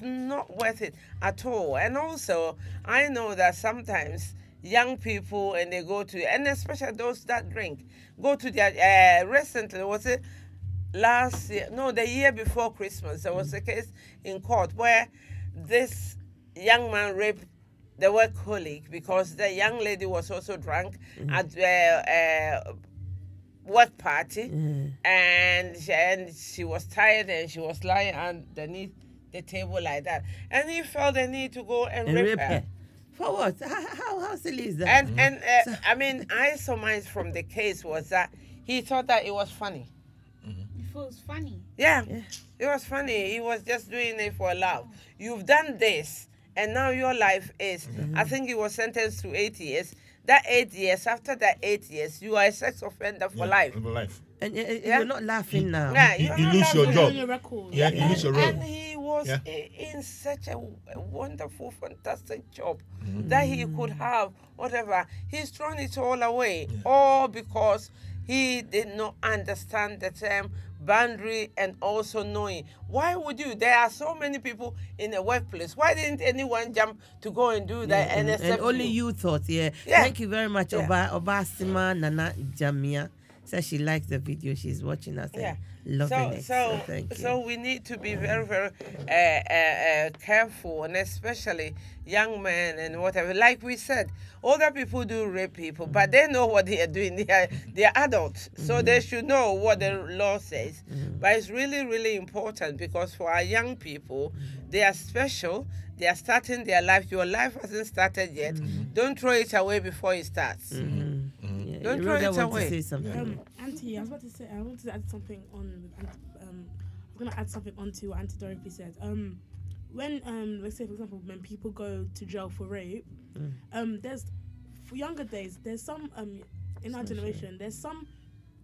not worth it at all. And also, I know that sometimes young people, and they go to, and especially those that drink, go to their recently, was it last year? No, the year before Christmas, there was a case in court where this young man raped the work colleague because the young lady was also drunk at the work party, and she was tired and she was lying underneath the table like that, and he felt the need to go and rape her. For what? How silly is that? And I mean, I surmised from the case was that he thought that it was funny. You feel it's funny. Yeah, it was funny. He was just doing it for love. You've done this, and now your life is, I think he was sentenced to 8 years. That 8 years, after that 8 years, you are a sex offender for life. For life. And Yeah. you're not laughing now. Yeah, You you're not lose your laughing. job. On your record. Yeah, you lose your role. And he was Yeah. in such a wonderful, fantastic job that he could have whatever. He's thrown it all away, all because he did not understand the term boundary and also knowing. Why would you? There are so many people in the workplace. Why didn't anyone jump to go and do that? And except only you thought, yeah. Yeah. Thank you very much, Yeah. Obasima Nana Jamia. Says she likes the video. She's watching us Yeah. and loving it. So Thank you. so we need to be very, very careful, and especially young men and whatever. Like we said, older people do rape people, but they know what they are doing. They are adults, so they should know what the law says. But it's really, really important, because for our young people, they are special. They are starting their life. Your life hasn't started yet. Don't throw it away before it starts. Yeah, Don't you throw really it want away. to say something. Auntie, I was about to say, I wanted to add something on. I'm gonna add something onto what Auntie Dorothy said. When let's say for example, when people go to jail for rape, there's for younger days, there's some in our generation, there's some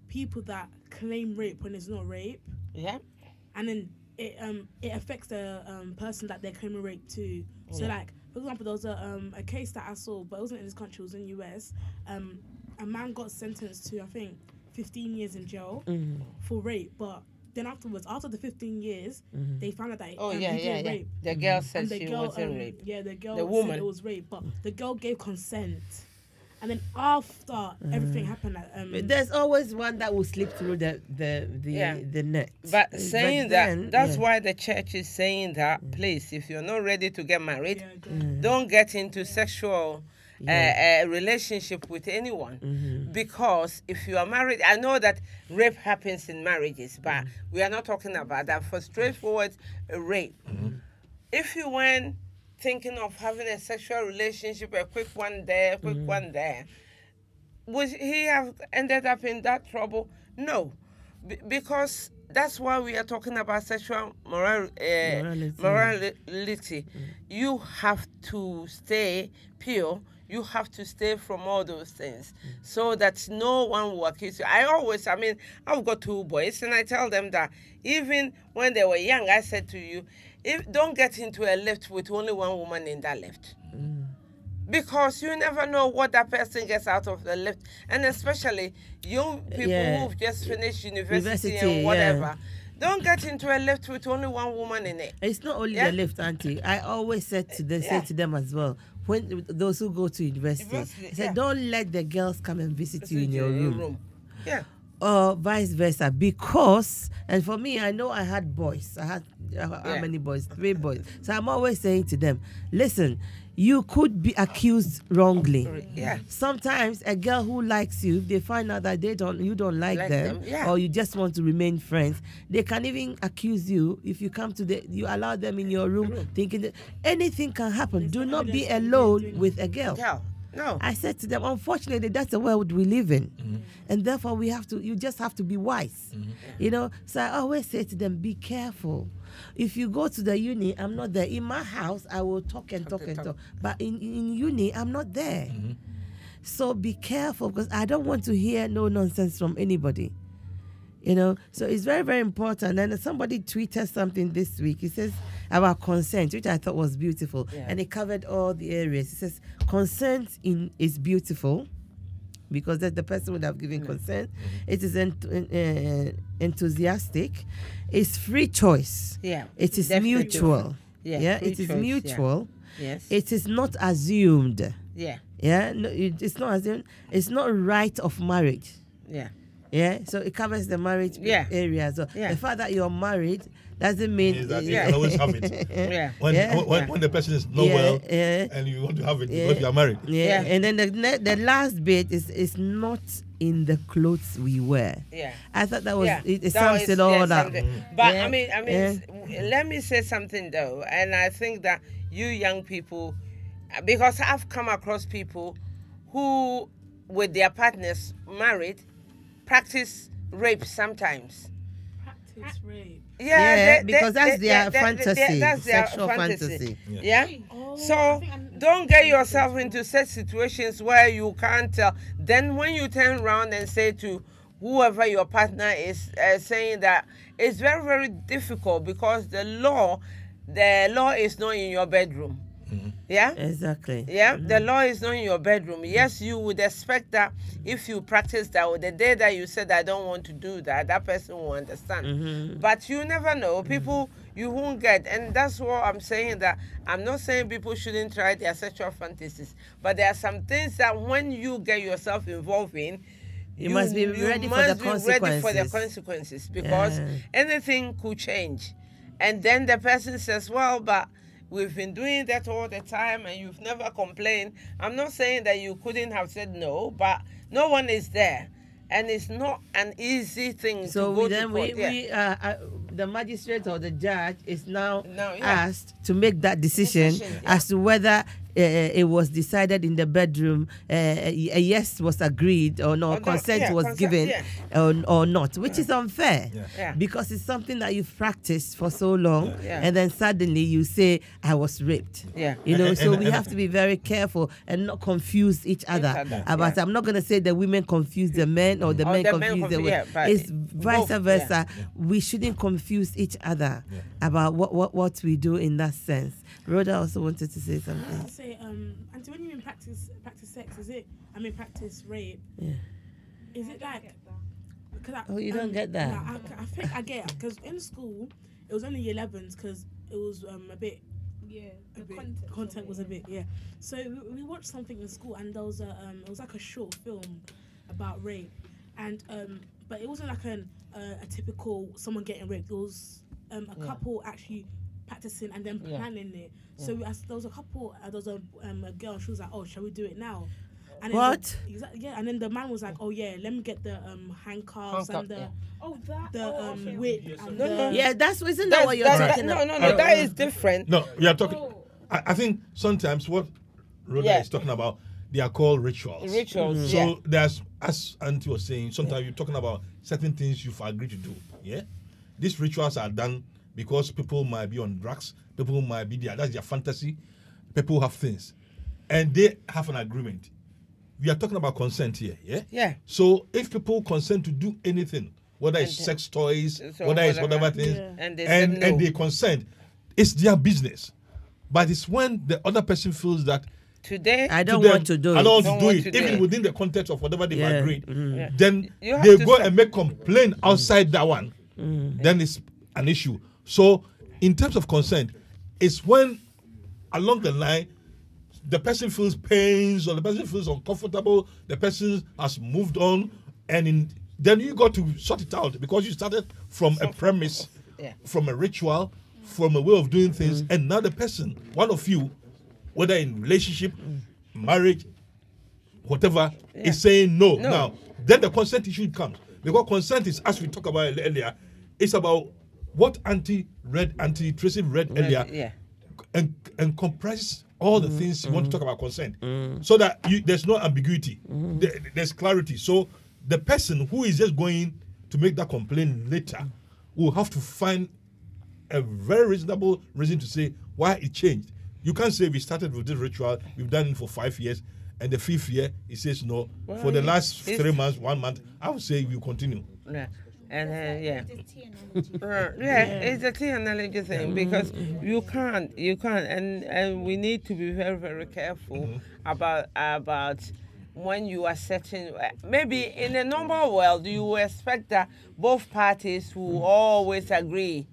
people that claim rape when it's not rape. Yeah. and then it affects the person that they're claiming rape to. So like, for example, there was a case that I saw, but it wasn't in this country, it was in US. A man got sentenced to, I think, 15 years in jail for rape, but then afterwards, after the 15 years, they found out that he did rape. The girl said And the she girl, wasn't raped. Yeah, the girl The said woman. it was rape, but the girl gave consent. And then after everything happened, But there's always one that will slip through the net. But saying then, that's why the church is saying that, please, if you're not ready to get married, don't get into sexual relationship with anyone. Because if you are married, I know that rape happens in marriages, but we are not talking about that. For straightforward rape, if you went thinking of having a sexual relationship, a quick one there, a quick one there, would he have ended up in that trouble? No, because that's why we are talking about sexual morality. You have to stay pure. You have to stay from all those things so that no one will accuse you. I've got 2 boys, and I tell them that even when they were young, I said to you, don't get into a lift with only one woman in that lift. Because you never know what that person gets out of the lift. And especially young people who've just finished university and whatever. Don't get into a lift with only one woman in it. It's not only the lift, Auntie. I always say to them as well, when those who go to university, I said, don't let the girls come and visit you in your room. Yeah. Or vice versa, because, and for me, I know I had boys. I had how many boys? 3 boys. So I'm always saying to them, listen, you could be accused wrongly. Yeah. Sometimes a girl who likes you, they find out that you don't like them, or you just want to remain friends. They can even accuse you if you come to you allow them in your room, thinking that anything can happen. Do not be alone with a girl. No. I said to them, unfortunately, that's the world we live in. And therefore you just have to be wise. You know, so I always say to them, be careful. If you go to the uni, I'm not there. In my house, I will talk. But in uni, I'm not there. So be careful, because I don't want to hear no nonsense from anybody. You know, so it's very, very important. And somebody tweeted something this week. He says about consent, which I thought was beautiful. And it covered all the areas. He says consent is beautiful, because that the person would have given consent. It is enthusiastic. It's free choice. It is mutual. It is mutual. It is not assumed. No, it's not assumed. It's not right of marriage. So it covers the marriage area. So the fact that you're married doesn't mean that you can always have it. When the person is not well and you want to have it because you are married. And then the last bit is not in the clothes we wear. I thought that was it sums it all up. But I mean, let me say something though, and I think that you young people, because I've come across people who, with their partners married, practice rape sometimes. Practice rape. Because that's their fantasy, sexual fantasy. So don't get yourself into such situations where you can't tell. Then when you turn around and say to whoever your partner is, saying that, it's very, very difficult, because the law is not in your bedroom. Exactly. The law is not in your bedroom. Yes, you would expect that if you practice that, the day that you said I don't want to do that, that person will understand. But you never know. People you won't get, and that's what I'm saying. That I'm not saying people shouldn't try their sexual fantasies, but there are some things that when you get yourself involved in, you must be ready for the consequences, because anything could change. And then the person says, well, but we've been doing that all the time and you've never complained. I'm not saying that you couldn't have said no, but no one is there. And it's not an easy thing to go to court. The magistrate or the judge is now asked to make that decision as to whether it was decided in the bedroom, a yes was agreed or no, Or not, consent yeah, was consent, given yeah. or not, which is unfair Yeah. because it's something that you've practiced for so long, Yeah. and then suddenly you say, I was raped. Yeah. You know, And- so and- we and- have to be very careful and not confuse each other. other, About yeah. I'm not going to say the women confuse the men or the Or men the men confuse the confuse- women. yeah, but It's vice both, versa. We shouldn't confuse each other about what we do in that sense. Rhoda also wanted to say something. To say, Auntie, when you mean practice sex, is it? I mean practice rape. Yeah. Is it like? Cause Oh, you don't get that? No, I think I get because in school it was only year 11s because it was a bit. Yeah, A the bit, context. content was a bit, yeah. So we watched something in school, and there was it was like a short film about rape, and but it wasn't like a typical someone getting raped. It was a couple actually practicing and then Yeah. planning it. So there was a couple. There was a girl. She was like, "Oh, shall we do it now?" And What? Yeah, and then the man was like, "Oh yeah, let me get the handcuffs and the yeah. Oh, that. the okay. whip and No, no. the Yeah, isn't that what you're talking no, about? no, no, that is different. No, we are talking. Oh. I think sometimes what Rhoda Yeah. is talking about, they are called rituals. Rituals, So yeah. there's, as Auntie was saying, sometimes you're talking about certain things you've agreed to do. Yeah, these rituals are done because people might be on drugs, people might be there. That's their fantasy. People have things, and they have an agreement. We are talking about consent here. Yeah. Yeah. So if people consent to do anything, whether it's And- sex toys, so whether it's whatever. whatever things, Yeah. And they said no. and they consent, it's their business. But it's when the other person feels that Today, I don't them, want to do I it. don't want Don't to do want it, to do even it. within the context of whatever they've Yeah. agreed. Yeah. Then You have they to go stop. and make complaint outside that one. Then it's an issue. So, in terms of consent, it's when along the line the person feels pains or the person feels uncomfortable, the person has moved on, and then you got to sort it out because you started from a premise, Yeah. from a ritual, from a way of doing things, and now the person, one of you, whether in relationship, marriage, whatever, is saying no. No. Now, then the consent issue comes. Because consent is, as we talked about earlier, it's about what Auntie Tracy read earlier, yeah. and comprises all the things you want to talk about consent, so that there's no ambiguity, there's clarity. So the person who is just going to make that complaint later will have to find a very reasonable reason to say why it changed. You can't say we started with this ritual, we've done it for 5 years, and the 5th year he says no. Well, For the last it's- 3 months, 1 month, I would say we continue. Yeah. And yeah. The tea analogy. Yeah, it's a tea analogy thing because you can't, and we need to be very, very careful about when you are setting. Maybe in a normal world, you will expect that both parties will always agree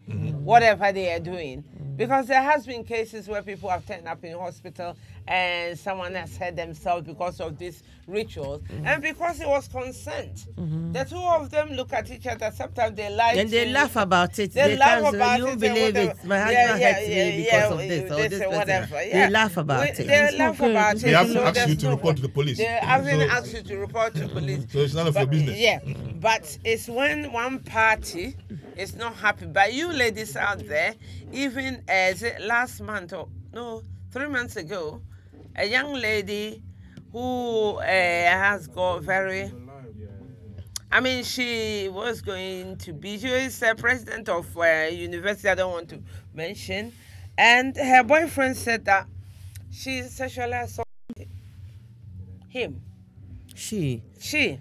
whatever they are doing, because there has been cases where people have turned up in hospital and someone has hurt themselves because of these rituals, and because it was consent. The two of them look at each other. Sometimes they lie. And they to- laugh about it. They laugh can't say, about you it won't and believe whatever. it. My husband Yeah, hurts yeah, me because of yeah, this or this this or person. whatever, They yeah. laugh about We- it. They laugh good. about It's it. They have so to ask there's you to no- report to the police. They haven't So- asked you to report to police. So it's none of your But, business. yeah, but it's when one party is not happy. But you ladies out there, even as last month or no, 3 months ago, a young lady who has got very. I mean, she was going to be. She is president of university. I don't want to mention, and her boyfriend said that she sexually assaulted him. She, She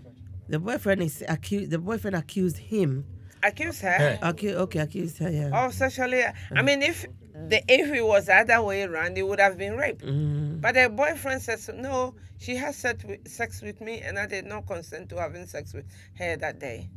the boyfriend is accused. The boyfriend accused him. accused her. Hey. Accused her. Yeah. Of sexually. I mean, if it was the other way around, it would have been rape. But the boyfriend says no. She has sex with me, and I did not consent to having sex with her that day.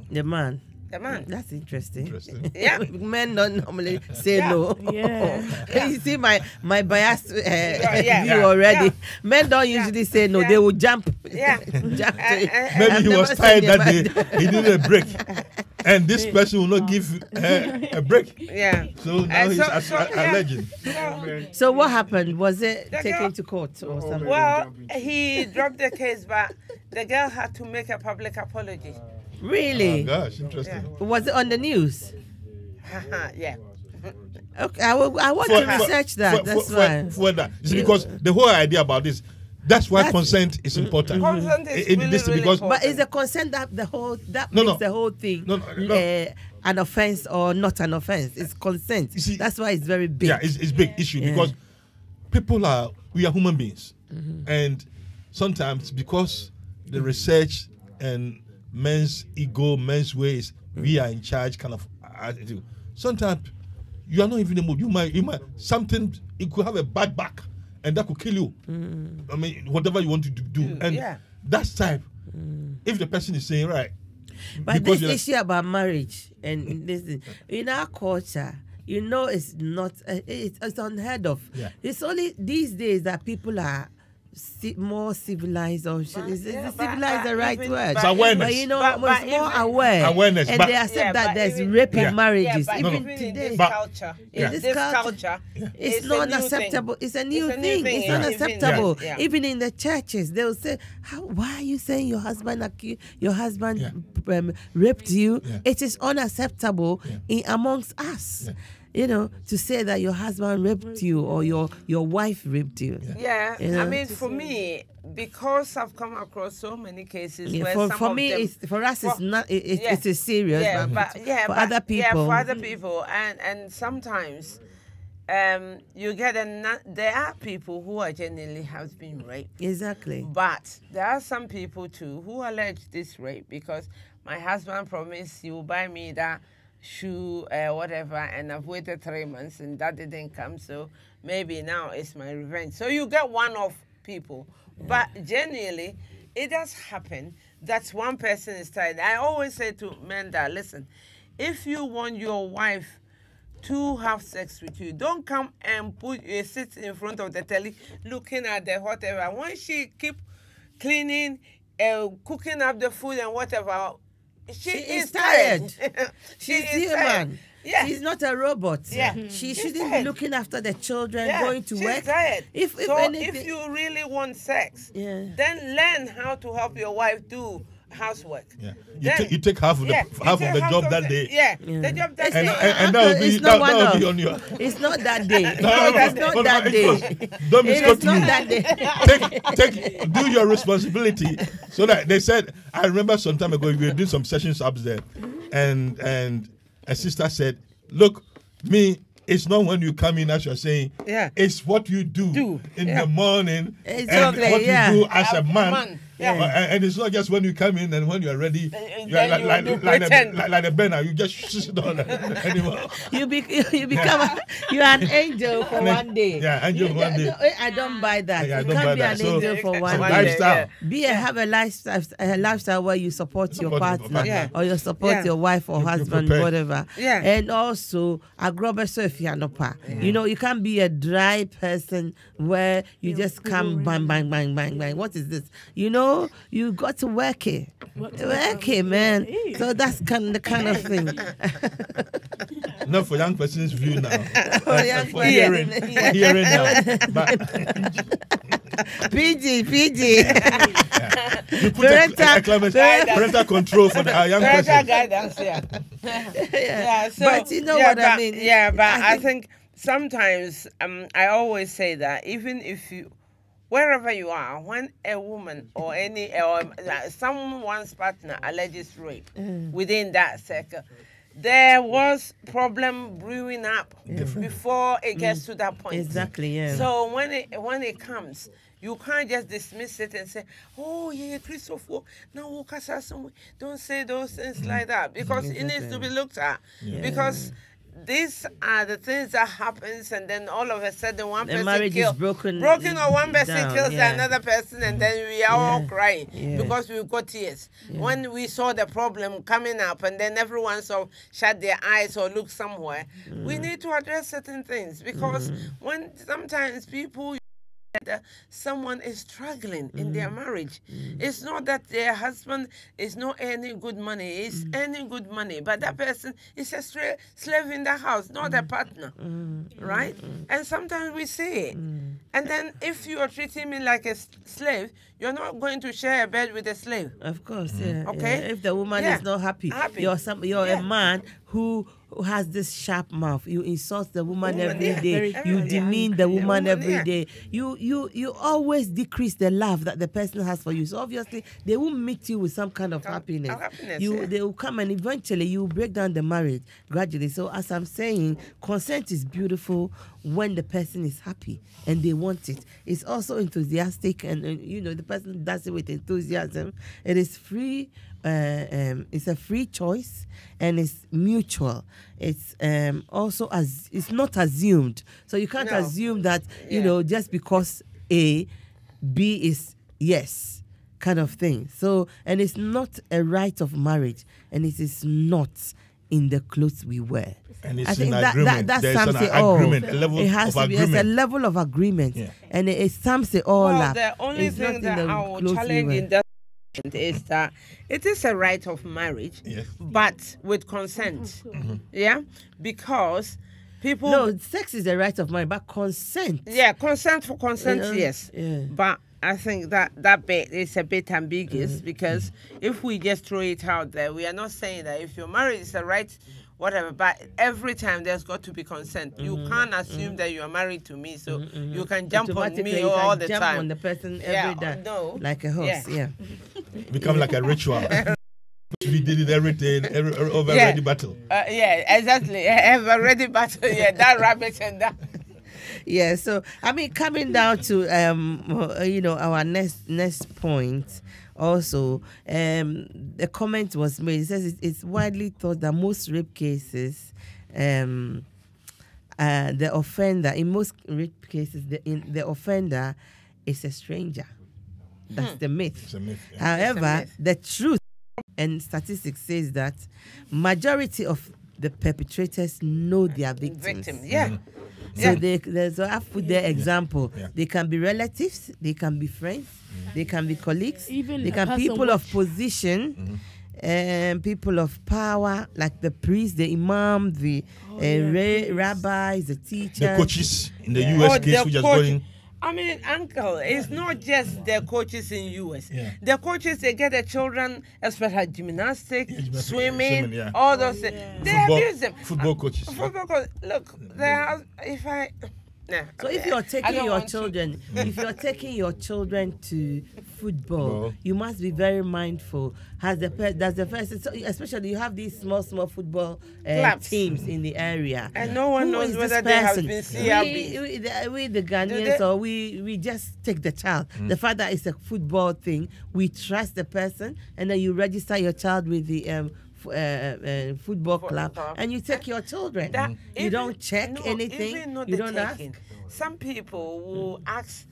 The man. The man. That's interesting. Interesting. Yeah. Men don't normally say Yeah. no. Yeah. You see my biased yeah, view yeah, already. yeah. Men don't usually say no. Yeah. They will jump. Yeah. jump to it. Maybe I've he never was seen tired a that man day. He needed a break, and this person will not give her a break. Yeah. So now And he's yeah. alleging. So, So what happened? Was it The taken girl- to court or something? well, he dropped the case, but the girl had to make a public apology. Really? Oh, gosh, interesting. Was it on the news? Yeah. Okay, I want to research that. That's why. For that. You see, because the whole idea about this, that's why consent is important. Consent is really, this, really because important. But is the consent that makes No. the whole thing No. an offense or not an offense? It's consent. You see, that's why it's very big. Yeah, it's big issue because we are human beings, and sometimes because the research and men's ego, men's ways, we are in charge kind of attitude. Sometimes you are not even in the mood. You might something. It could have a bad back, and that could kill you. I mean, whatever you want to do, and that's type. If the person is saying right, but this issue about marriage and this in our culture, it's not. It's unheard of. Yeah. It's only these days that people are more civilized, or is civilized the right word? It's awareness. But more aware. Awareness, and but they accept that there's even- rape in Yeah. marriages. but Even even in today, this But- culture, in this culture, it's not a new acceptable. thing. It's a new It's a new thing. thing, It's yeah. not Even- acceptable. yeah. Even in the churches, they'll say, "Why are you saying your husband raped you?" Yeah. It is unacceptable amongst us. Yeah. To say that your husband raped you or your wife raped you. Yeah, You know? I mean, for me, because I've come across so many cases Yeah, where for some me, of them, for us, it's for- not. It yeah. is serious. yeah, but for but other people, for other people, and sometimes, you get there are people who are genuinely has been raped, exactly. but there are some people too who allege this rape because my husband promised he will buy me that shoe, whatever, and I've waited 3 months and that didn't come, so maybe now it's my revenge. So you get one of people, but genuinely, it does happen that one person is tired. I always say to men that, listen, if you want your wife to have sex with you, don't come and sit in front of the telly looking at the whatever. When she keep cleaning, cooking up the food and whatever, she is tired. She's is human. tired. Yeah. She's not a robot. Yeah. She She's shouldn't be tired. looking after the children, Yeah, going to she's work. tired. If So anything, if you really want sex, Yeah. then learn how to help your wife do housework. Yeah. Then- You take half of the you half take of the half job of that the- day. Yeah, Yeah. the job that It's day. not- And that will be It's not that will be one-off. on your. it's not that day. No, It's not that day. Don't It misquote is not me. that day. Do your responsibility. So that they said, I remember some time ago we were doing some sessions up there, and a sister said, "Look, me, it's not when you come in as you're saying, it's what you do in the morning Exactly, and what yeah. you do as a man." Yeah. And it's not just when you come in and when you're ready, And you're then you pretend. like the banner, you just sit down anymore. You become you are an angel for one day. Yeah, angel for one day. I don't buy that. Yeah, I you don't can't buy be that. an So, angel for one one day. day, lifestyle. Have a lifestyle where you support your Support your partner partner. Yeah. or you support Yeah. your wife or You husband, prepare. whatever. Yeah. And also, agrobeso if you're not pa. You can't be a dry person where you just come bang, bang, bang, bang, bang. What is this? You got to work it. Work it, man. So that's the kind of thing. Not for young person's view now. For young For person. hearing now. But PG. you put parental control for our young Parental person. guidance, yeah. Yeah, so, But you know what I but- mean? Yeah, but I I think sometimes I always say that even if you, wherever you are, when a woman or someone's partner alleges rape within that circle, there was problem brewing up before it gets to that point. Exactly, yeah. So when it comes, you can't just dismiss it and say, "Oh yeah, Christopher, no, don't say those things like that," because it needs to be looked at. Because these are the things that happens, and then all of a sudden one The person marriage is kills, broken or one person down, kills yeah. another person, and then we are all crying Yeah. because we've got tears. When we saw the problem coming up, and then everyone sort of shut their eyes or look somewhere, we need to address certain things because when sometimes people that someone is struggling in their marriage. It's not that their husband is not earning good money. He's earning good money, but that person is a slave in the house, not a partner, right? And sometimes we say it. And then if you are treating me like a slave, you're not going to share a bed with a slave. Of course, yeah. Okay. Yeah. If the woman Yeah. is not happy, Happy. you're a man who has this sharp mouth. You insult the woman every yeah, day. very You true. demean the woman woman, every yeah. day. You always decrease the love that the person has for you. So obviously they will meet you with some kind of happiness. happiness, You yeah. they will come and eventually you will break down the marriage gradually. So as I'm saying, consent is beautiful when the person is happy and they want it. It's also enthusiastic and the person does it with enthusiasm. It is free. It's a free choice and it's mutual. It's also it's not assumed. So you can't No. assume that Yeah. just because A, B is yes kind of thing. So and it's not a right of marriage and it is not in the clothes we wear. And I it's think an that agreement. that There's sums an it all. agreement, a level It has of to be. There's a agreement. level of agreement, Yeah. and it sums it all Well, up. the only It's not thing in that the I will clothes we challenge wear. in that is that it is a right of marriage, Yes. but with consent. Yeah, because people. No, sex is a right of marriage, but consent. Yeah, consent for consent, You know? yes. Yeah. But I think that bit is a bit ambiguous because if we just throw it out there, we are not saying that if you're married, it's a right, whatever. But every time there's got to be consent. You can't assume that you are married to me, so you can jump on Automatically, me you all can the jump time. on the person Yeah, every day, no. like a horse. Yeah. Yeah. Become like a ritual. We did it every day, over Yeah. every battle. Yeah, exactly. I've already battled. Yeah, that rabbit and that. Yeah, so I mean, coming down to our next point. Also, the comment was made. It says it's widely thought that most rape cases, the offender in most rape cases, the offender is a stranger. That's the myth. It's a myth. Yeah. However, myth. the truth and statistics says that majority of the perpetrators know their victims. Victim. Yeah. So Yeah. I've put their example. Yeah. They can be relatives, they can be friends, they can be colleagues, Even they a can person people of which- position, people of power, like the priest, the imam, the priests. rabbis, the The teachers. coaches in the Oh, US the case, which is coach- going. I mean, uncle, it's not just the coaches in US. Yeah. The coaches, they get the children, especially gymnastics, gymnastics, swimming, swimming, yeah. all those things. They abuse them. Football coaches. Football coach. Look, they have, if I. Nah, So if you're I taking don't your want to. children, if you're taking your children to football, Football. you must be very mindful. Does the person, so especially you have these small football Clubs. teams in the area, And no one Who knows is whether this they have person? been CRB. We the Ghanaians, they- or we just take the child. The fact that it's a football thing, we trust the person, and then you register your child with the football club, club. and you take your children. That You even- don't check no, anything. Even not You the don't taking. ask. Some people will ask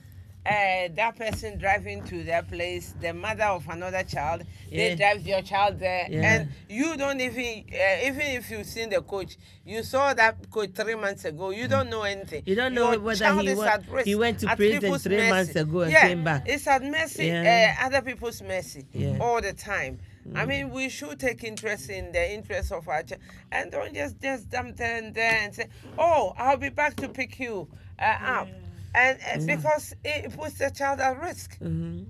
that person driving to their place, the mother of another child, Yeah. they drive your child there, Yeah. and you don't even if you've seen the coach, you saw that coach 3 months ago, you don't know anything. You don't know Your whether child he is went- at risk, he went to at prison people's 3 mercy. months ago and Yeah, came back. It's at mercy, Yeah. other people's mercy Yeah. all the time. I mean, we should take interest in the interests of our child and don't just dump them there and say, "Oh, I'll be back to pick you up," and because it puts the child at risk.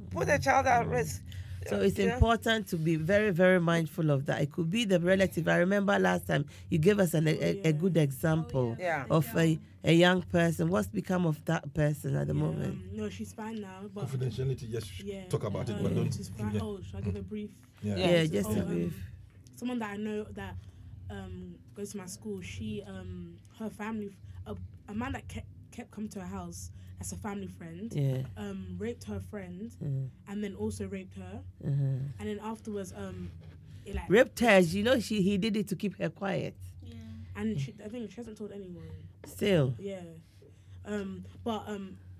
Put the child at risk. So it's Yeah. important to be very, very mindful of that. It could be the relative. I remember last time you gave us a good example Yeah. of a young person. What's become of that person at the moment? No, she's fine now. But Confidentiality, just yeah, talk about it, but don't. She's fine. Yeah. Oh, should I give a brief? Yeah. Yeah, so, just a brief. Someone that I know that goes to my school. She her family a man that kept coming to her house as a family friend. Yeah. Raped her friend and then also raped her. And then afterwards it like Raped her. You know, he did it to keep her quiet. Yeah. and I think she hasn't told anyone. Still. Yeah. But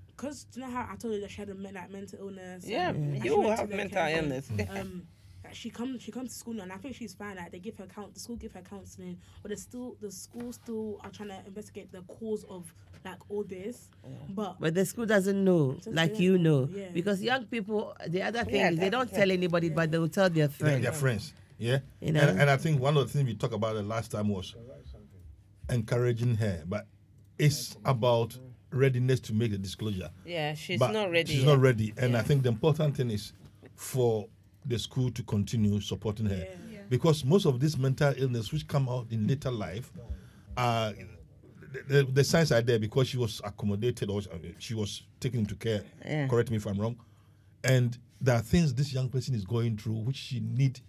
because do you know how I told you that she had a mental illness? Yeah, and she you went to have the mental care home. illness. That she comes to school now, and I think she's fine. Like they give her the school give her counselling, but the school still are trying to investigate the cause of like all this. But the school doesn't know, Just like they you don't know, know. yeah. Because young people, the other thing Yeah, is they don't that's- tell anybody, but they will tell their They're, friends. they're friends. Yeah. You know? And I think one of the things we talked about the last time was encouraging her, but it's about readiness to make the disclosure. Yeah, she's But not ready. She's yet. not ready. And I think the important thing is for the school to continue supporting her. because most of this mental illness which come out in later life, the signs are there because she was accommodated or she was taken into care. Yeah. Correct me if I'm wrong. And there are things this young person is going through which she need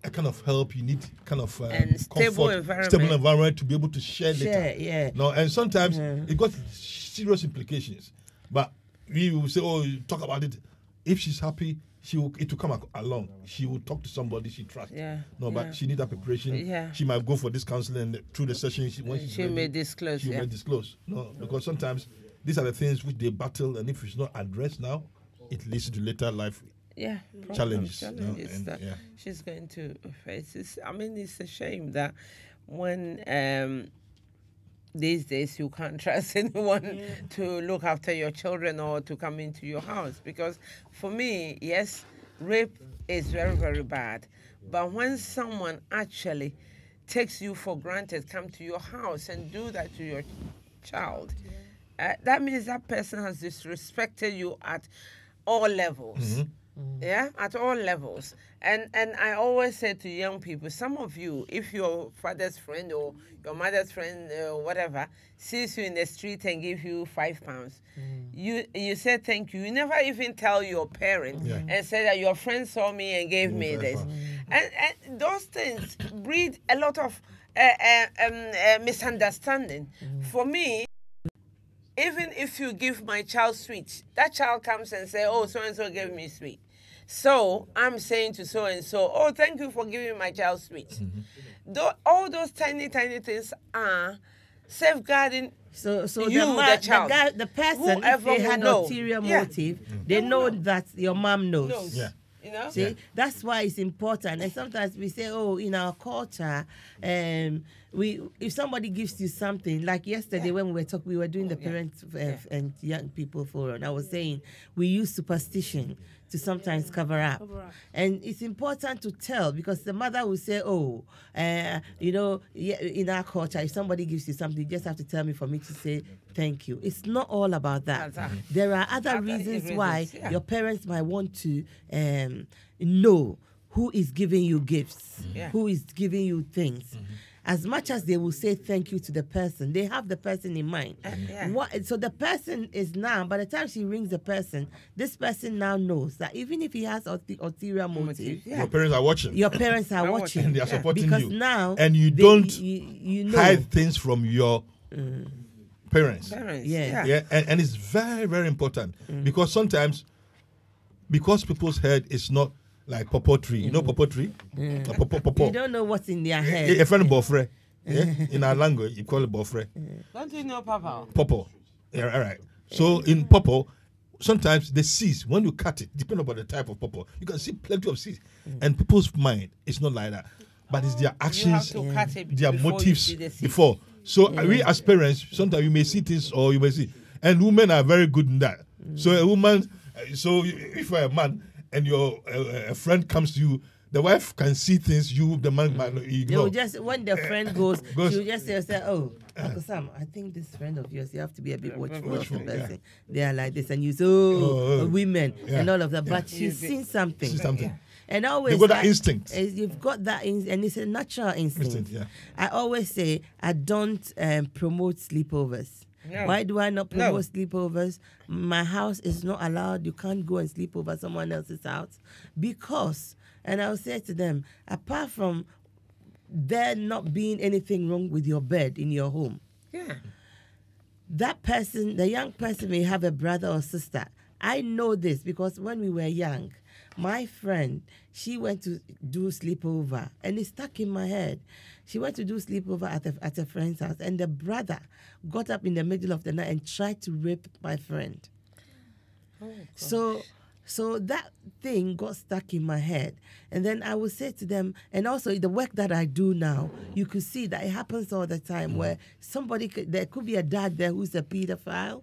a kind of help. You need kind of And stable comfort, stable environment to be able to share later. Yeah. No, and sometimes it got serious implications. But we will say, "Oh, you talk about it." If she's happy, it will come along. She will talk to somebody she trusts. Yeah. No, but she need that preparation. Yeah. She might go for this counseling, and through the session, she may disclose. She may disclose. No, because sometimes these are the things which they battle, and if it's not addressed now, it leads to later life challenges. That she's going to face. It's a shame that when these days you can't trust anyone to look after your children or to come into your house. Because for me, yes, rape is very, very bad. But when someone actually takes you for granted, come to your house and do that to your child, that means that person has disrespected you at all levels. Yeah, at all levels. And I always say to young people, some of you, if your father's friend or your mother's friend or whatever sees you in the street and give you £5, you say thank you. You never even tell your parent and say that your friend saw me and gave me this. And those things breed a lot of misunderstanding. For me, even if you give my child sweets, that child comes and says, "Oh, so-and-so gave me sweet." So I'm saying to so-and-so, "Oh, thank you for giving my child sweets." All those tiny, tiny things are safeguarding So you, the child. the person, if they had ulterior motive, they know that your mom knows. Yeah. You know? See, that's why it's important. And sometimes we say, "Oh, in our culture, if somebody gives you something," like yesterday when we were doing the parents and young people forum. I was saying we use superstition to sometimes cover up. And it's important to tell, because the mother will say, "Oh, in our culture, if somebody gives you something, you just have to tell me for me to say thank you." It's not all about that. There are other reasons why your parents might want to know who is giving you gifts, who is giving you things. As much as they will say thank you to the person, they have the person in mind. So the person is now, by the time she rings the person, this person now knows that even if he has ulterior motive, your parents are watching. Your parents are watching. And they are supporting because you. Now, and you don't hide things from your parents. And it's very, very important because sometimes, because people's head is not like popo tree. You know popo tree? You don't know what's in their head. A friend of bofre. In our language, you call it bofre. Don't you know Papa? Popo. Yeah, all right. So in popo, sometimes the seeds, when you cut it, depending on the type of popo, you can see plenty of seeds. And people's mind, it's not like that. But it's their actions, their motives before. So we as parents, sometimes you may see things or you may see. And women are very good in that. So a woman, if you're a man, and your a friend comes to you, the wife can see things the man might not ignore. When the friend goes, she'll just say, "Oh, Uncle Sam, I think this friend of yours, you have to be a bit watchful of the person. They are like this," and you say, women and all of that. But she's seen something. And always you've got that instinct. You've got that, and it's a natural instinct. I always say I don't promote sleepovers. No. Why do I not promote sleepovers? My house is not allowed. You can't go and sleep over someone else's house. Because, and I'll say to them, apart from there not being anything wrong with your bed in your home, that person, the young person, may have a brother or sister. I know this because when we were young, my friend, she went to do sleepover, and it stuck in my head. She went to do sleepover at a friend's house, and the brother got up in the middle of the night and tried to rape my friend. So that thing got stuck in my head. And then I would say to them, and also the work that I do now, you could see that it happens all the time where there could be a dad there who's a pedophile.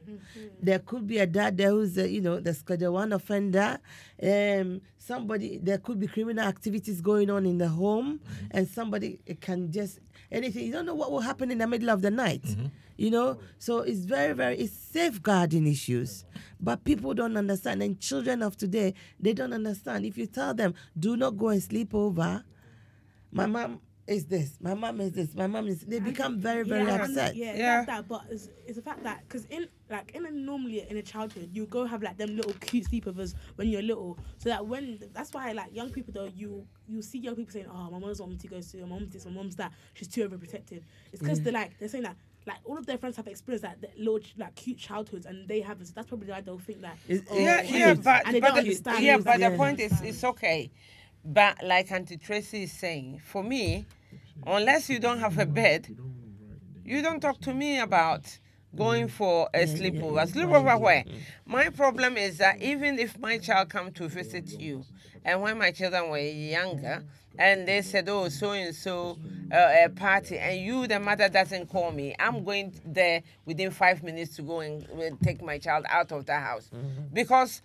There could be a dad there who's the Schedule 1 offender. There could be criminal activities going on in the home, and somebody can just anything. You don't know what will happen in the middle of the night. So it's very, very, it's safeguarding issues. But people don't understand, and children of today, they don't understand. If you tell them, do not go and sleep over, my mom is this, my mom is this, my mom is. They become very, very yeah, upset. Yeah, Yeah. Like that, but it's the fact that because normally in a childhood you go have like them little cute sleepovers when you're little, so that that's why like young people though you see young people saying, oh, my mom doesn't want me to go to, my mom's this, my mom's that, she's too overprotective. It's because they're saying that like all of their friends have experienced that little like cute childhoods and they haven't. So that's probably why they'll think that. But and they don't understand. the point is, it's okay. But like Auntie Tracy is saying, for me, unless you don't have a bed, you don't talk to me about going for a sleepover. Sleepover where? My problem is that even if my child come to visit you, and when my children were younger, and they said, oh, so-and-so a party, and you, the mother, doesn't call me, I'm going there within 5 minutes to go and take my child out of the house. Because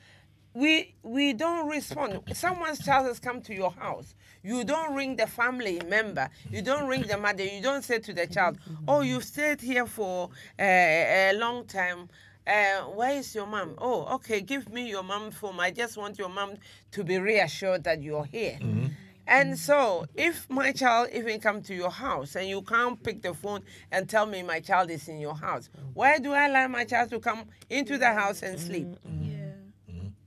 we don't respond. Someone's child has come to your house. You don't ring the family member. You don't ring the mother. You don't say to the child, oh, you've stayed here for a long time. Where is your mom? Oh, okay, give me your mom's phone. I just want your mom to be reassured that you're here. And so if my child even come to your house and you can't pick the phone and tell me my child is in your house, why do I allow my child to come into the house and sleep?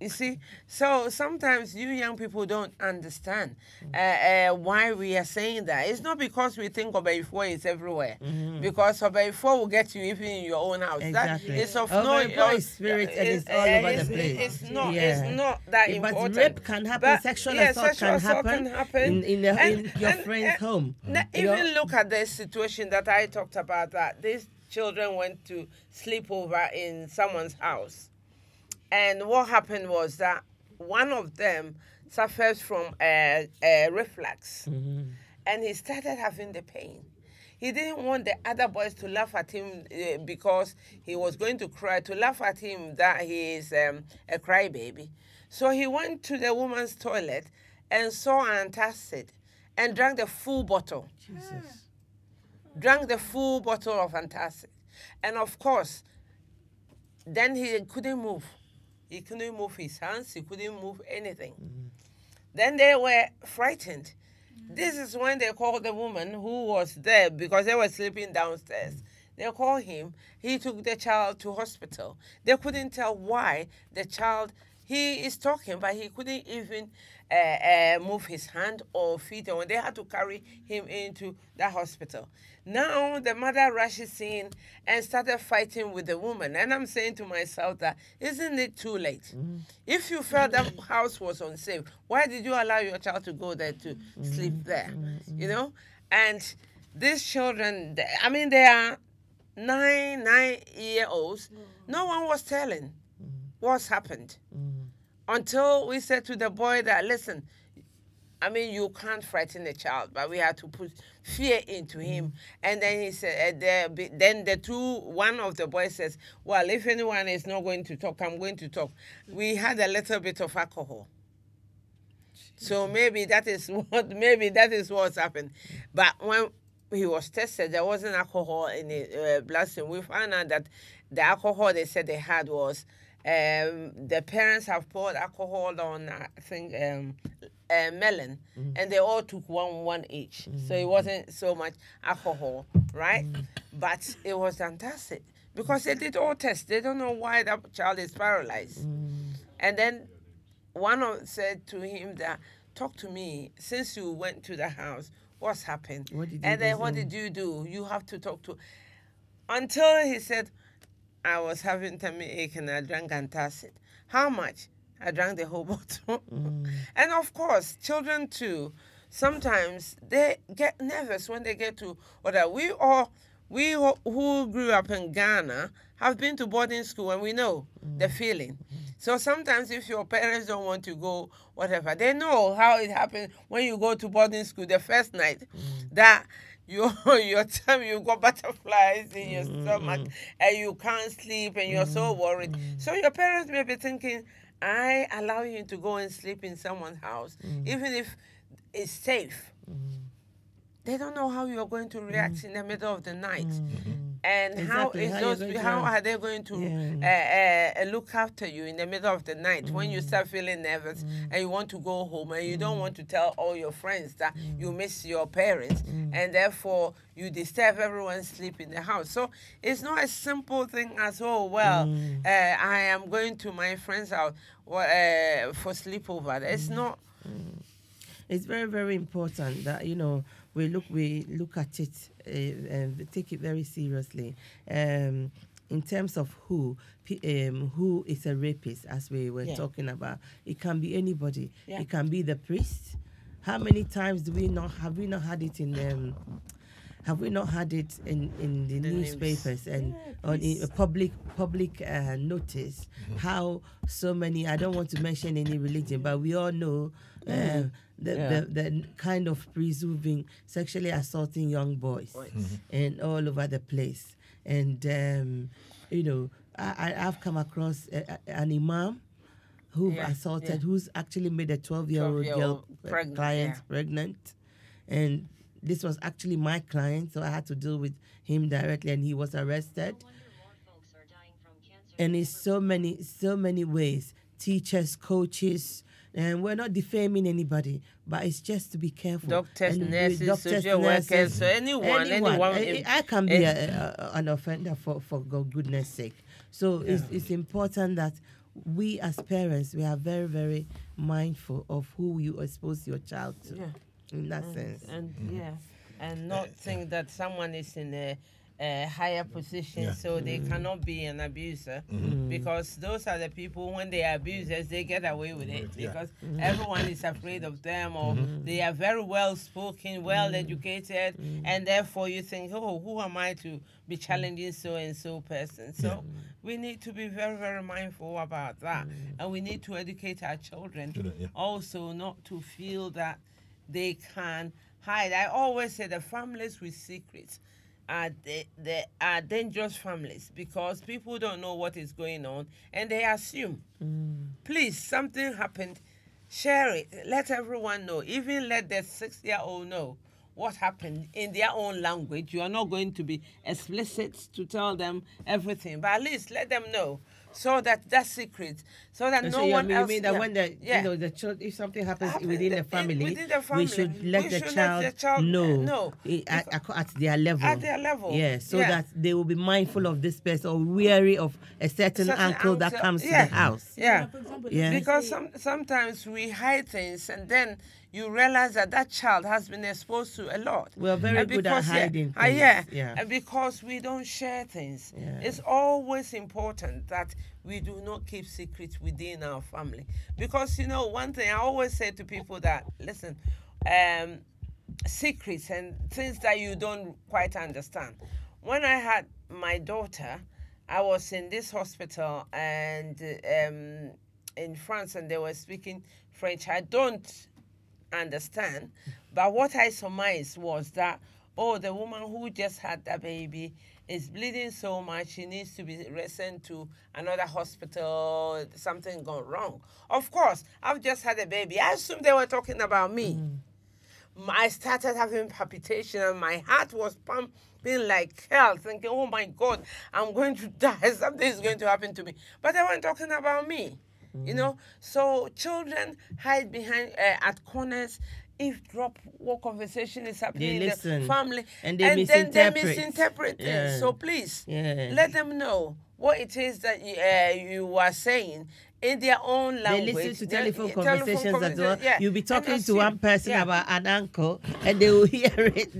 You see, so sometimes you young people don't understand why we are saying that. It's not because we think Obeifo is everywhere, because Obeifo will get you even in your own house. Exactly. That is of Obeifo no is spirit and it's all over the place. It's not. Yeah. It's not that important. But rape can happen. But, Sexual assault can happen in your friend's home. Even look at the situation that I talked about. That these children went to sleep over in someone's house. And what happened was that one of them suffers from a reflux, and he started having the pain. He didn't want the other boys to laugh at him because he was going to cry, to laugh at him that he is a crybaby. So he went to the woman's toilet and saw antacid and drank the full bottle. Jesus. Drank the full bottle of antacid. And of course, then he couldn't move. He couldn't move his hands. He couldn't move anything. Then they were frightened. This is when they called the woman who was there because they were sleeping downstairs. They called him. He took the child to hospital. They couldn't tell why the child, he is talking, but he couldn't even move his hand or feet. And they had to carry him into the hospital. Now the mother rushes in and started fighting with the woman. And I'm saying to myself that, isn't it too late? If you felt that house was unsafe, why did you allow your child to go there to sleep there? You know? And these children, I mean, they are 9-year-olds. No one was telling what's happened. Until we said to the boy that, listen, I mean, you can't frighten a child, but we had to put fear into him. And then he said, then one of the boys says, well, if anyone is not going to talk, I'm going to talk. We had a little bit of alcohol. So maybe that is what's happened. But when he was tested, there wasn't alcohol in his bloodstream. We found out that the alcohol they said they had was, the parents have poured alcohol on, I think, melon, and they all took one each. So it wasn't so much alcohol, right? But it was fantastic because they did all tests. They don't know why that child is paralyzed. And then one said to him that, talk to me, since you went to the house, what's happened? What did you do? You have to talk to... Until he said, I was having tummy ache and I drank antacid. How much? I drank the whole bottle. And of course, children too, sometimes they get nervous when they get to order. We who grew up in Ghana have been to boarding school and we know the feeling. So sometimes if your parents don't want to go, whatever, they know how it happens when you go to boarding school the first night, that your time you got butterflies in your stomach and you can't sleep and you're so worried. So your parents may be thinking, I allow you to go and sleep in someone's house, even if it's safe. They don't know how you're going to react in the middle of the night. And how Exactly. is How those? you're going to How run. are they going to look after you in the middle of the night when you start feeling nervous and you want to go home and you don't want to tell all your friends that you miss your parents and therefore you disturb everyone's sleep in the house? So it's not a simple thing as I am going to my friend's house for sleepover. It's not. It's very, very important that we look at it and take it very seriously. In terms of who is a rapist, as we were talking about, it can be anybody. Yeah. It can be the priest. How many times have we not had it in? Have we not had it in the newspapers and on in public notice? How so many? I don't want to mention any religion, but we all know the kind of priests who've been sexually assaulting young boys and all over the place. And I've come across an imam who assaulted, who's actually made a 12-year-old girl pregnant, and this was actually my client, so I had to deal with him directly, and he was arrested. And it's so many ways. Teachers, coaches, and we're not defaming anybody, but it's just to be careful. Doctors, nurses, social workers, so anyone. I can be an offender for goodness sake. So it's important that we as parents, we are very, very mindful of who you expose your child to. Yeah. In that sense. And not think that someone is in a higher position so they cannot be an abuser, because those are the people, when they are abusers, they get away with it because everyone is afraid of them, or they are very well spoken, well educated, and therefore you think, oh, who am I to be challenging so and so person? So we need to be very, very mindful about that, and we need to educate our children also not to feel that they can hide. I always say the families with secrets are dangerous families, because people don't know what is going on and they assume. Please, something happened, share it, let everyone know, even let the 6-year-old know what happened in their own language. You are not going to be explicit to tell them everything, but at least let them know, so that secret, so that no one else. You mean that when the child, if something happens within the family, we should let the child know at their level. At their level. Yeah, so that they will be mindful of this person, or wary of a certain uncle that comes to the house. Yeah, For example, because sometimes we hide things, and then you realize that child has been exposed to a lot. We're very good at hiding things. And because we don't share things. It's always important that we do not keep secrets within our family. Because, one thing I always say to people that, listen, secrets and things that you don't quite understand. When I had my daughter, I was in this hospital and in France, and they were speaking French. I don't understand, but what I surmised was that, the woman who just had that baby is bleeding so much, she needs to be sent to another hospital, something gone wrong. Of course, I've just had a baby. I assumed they were talking about me. I started having palpitation and my heart was pumping like hell, thinking, oh my God, I'm going to die, something is going to happen to me. But they weren't talking about me. So children hide behind at corners, eavesdrop what conversation is happening in the family, and then they misinterpret things. So please let them know what it is that you are saying in their own language. They listen to telephone conversations as well. You'll be talking to one person about an uncle, and they will hear it.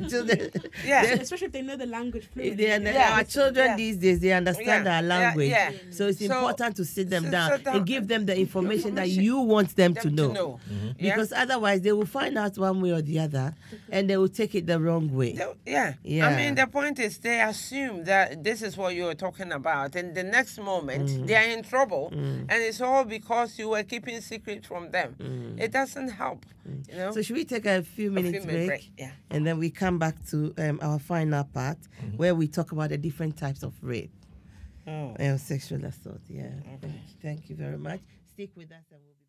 Especially if they know the language fluently. Our children these days, they understand our language. So it's important to sit them down and give them the information that you want them to know. Because otherwise they will find out one way or the other, and they will take it the wrong way. I mean, the point is they assume that this is what you're talking about, and the next moment they are in trouble, and it's all because you were keeping secret from them. It doesn't help. So should we take a few minutes break? And then we come back to our final part where we talk about the different types of rape and sexual assault. Thank you very much. Stick with us and we'll be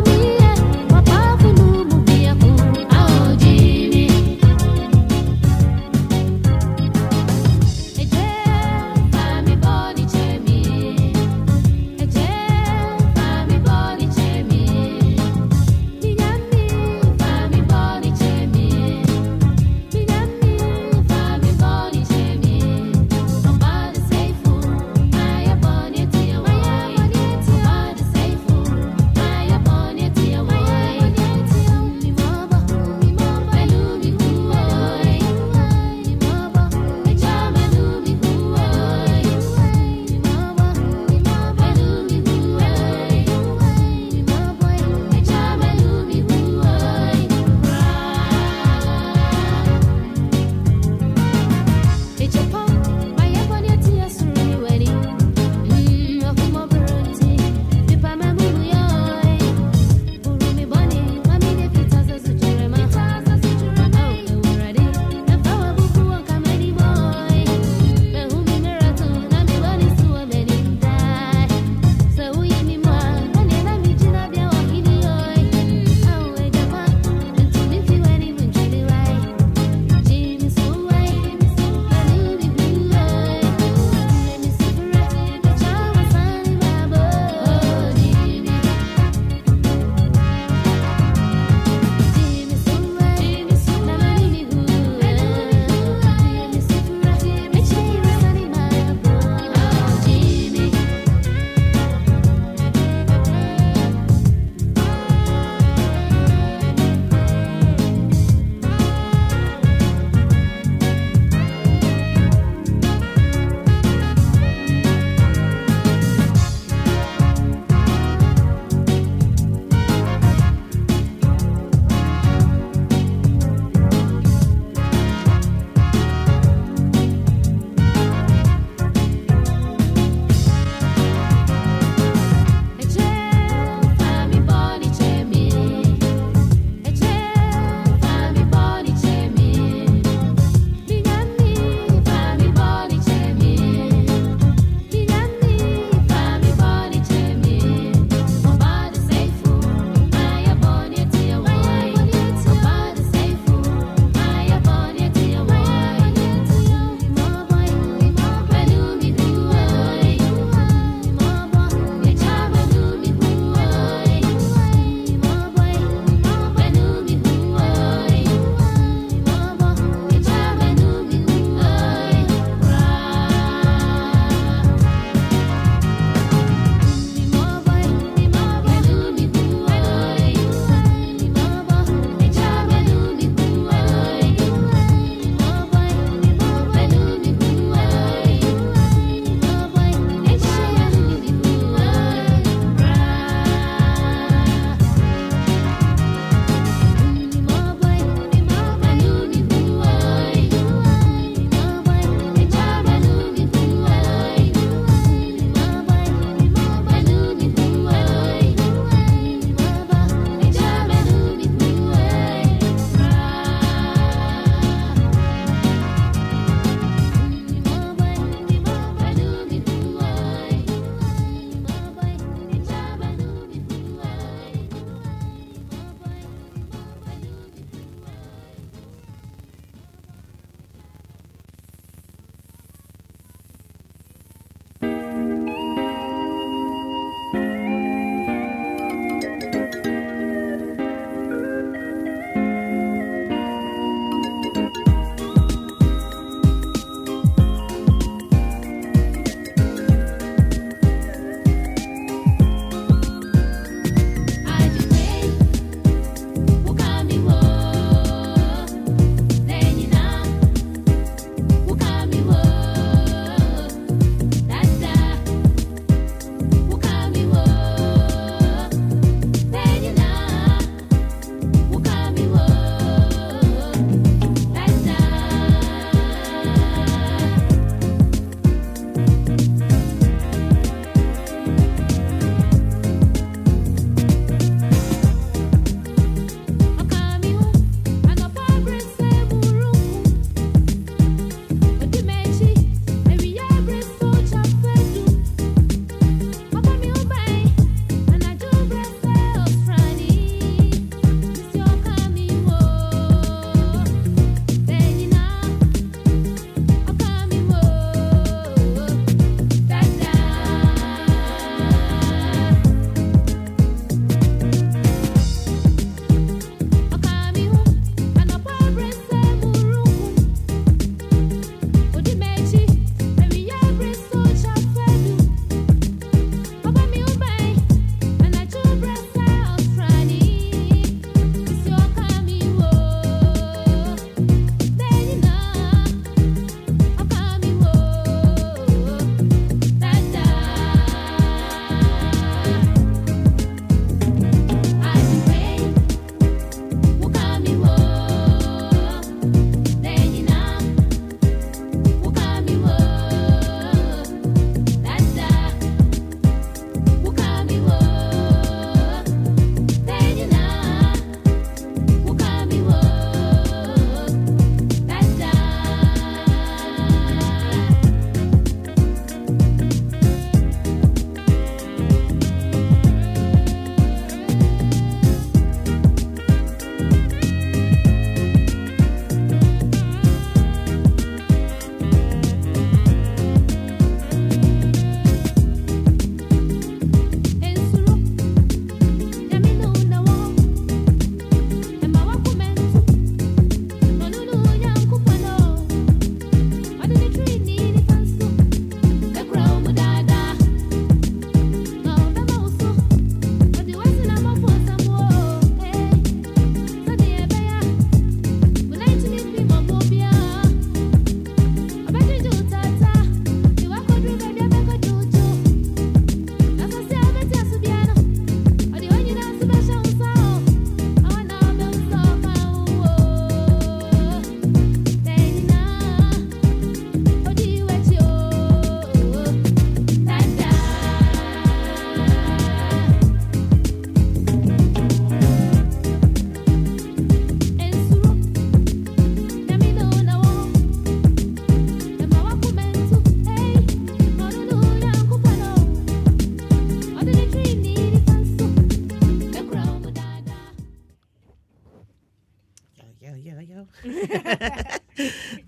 back.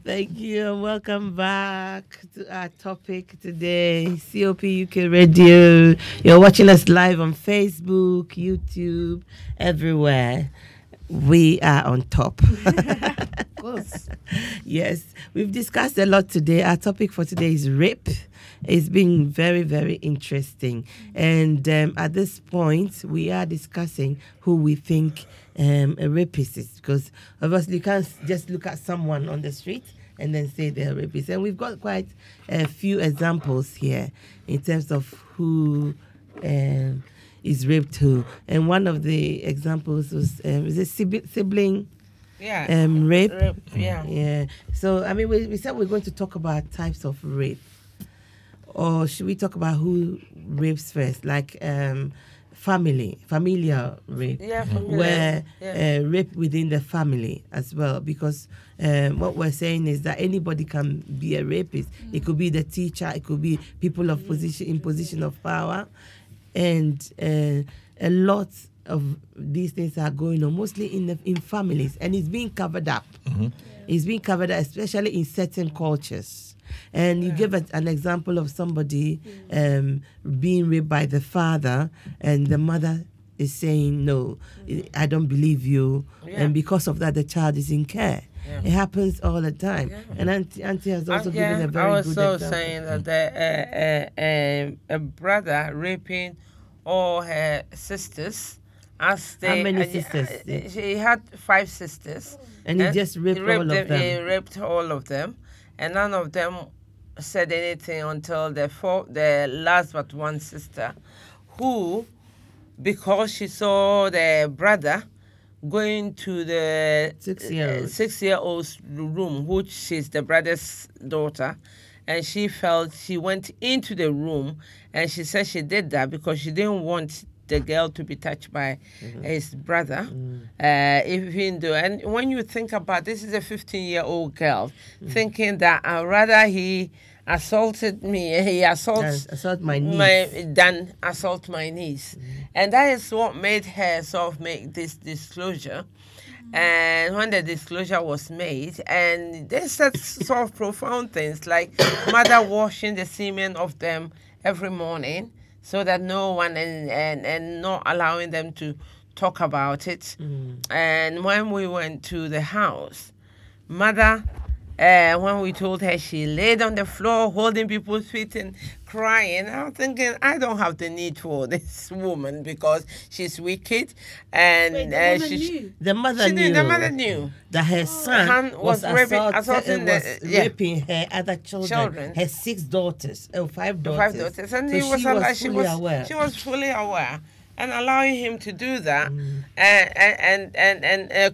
Thank you and welcome back to our topic today, COP UK Radio. You're watching us live on Facebook, YouTube, everywhere. We are on top. Of course. Yes, we've discussed a lot today. Our topic for today is rape. It's been very, very interesting. And at this point, we are discussing who we think a rapist is, because obviously you can't just look at someone on the street and then say they're a rapist. And we've got quite a few examples here in terms of who is raped who. And one of the examples was is a sibling rape. Yeah. So, I mean, we said we're going to talk about types of rape. Or should we talk about who rapes first? Like familial rape, where rape within the family as well. Because what we're saying is that anybody can be a rapist. It could be the teacher, it could be people of position of power, and a lot of these things are going on, mostly in families, and it's being covered up. It's being covered up, especially in certain cultures. And you give an example of somebody being raped by the father, and the mother is saying, no, I don't believe you. And because of that, the child is in care. It happens all the time. And Auntie has also given a very good example. I was also saying that a brother raping all her sisters. How many sisters? She had 5 sisters. And he just raped all of them. He raped all of them. And none of them said anything until the last but one sister, who, because she saw the brother going to the 6-year-old's room, which is the brother's daughter, and she went into the room, and she said she did that because she didn't want the girl to be touched by his brother, even though, and when you think about this, is a 15-year-old girl thinking that rather he assaulted me, he assault my niece, than assault my niece, and that is what made her sort of make this disclosure. And when the disclosure was made, and they said sort of profound things like mother washing the semen of them every morning, so that no one and not allowing them to talk about it. And when we went to the house, mother, when we told her, she laid on the floor holding people's feet and crying. I'm thinking, I don't have the need for this woman because she's wicked. And the mother knew that her son was assaulting raping her other children. Her 6 daughters, 5 daughters. And so she was fully aware. And allowing him to do that, and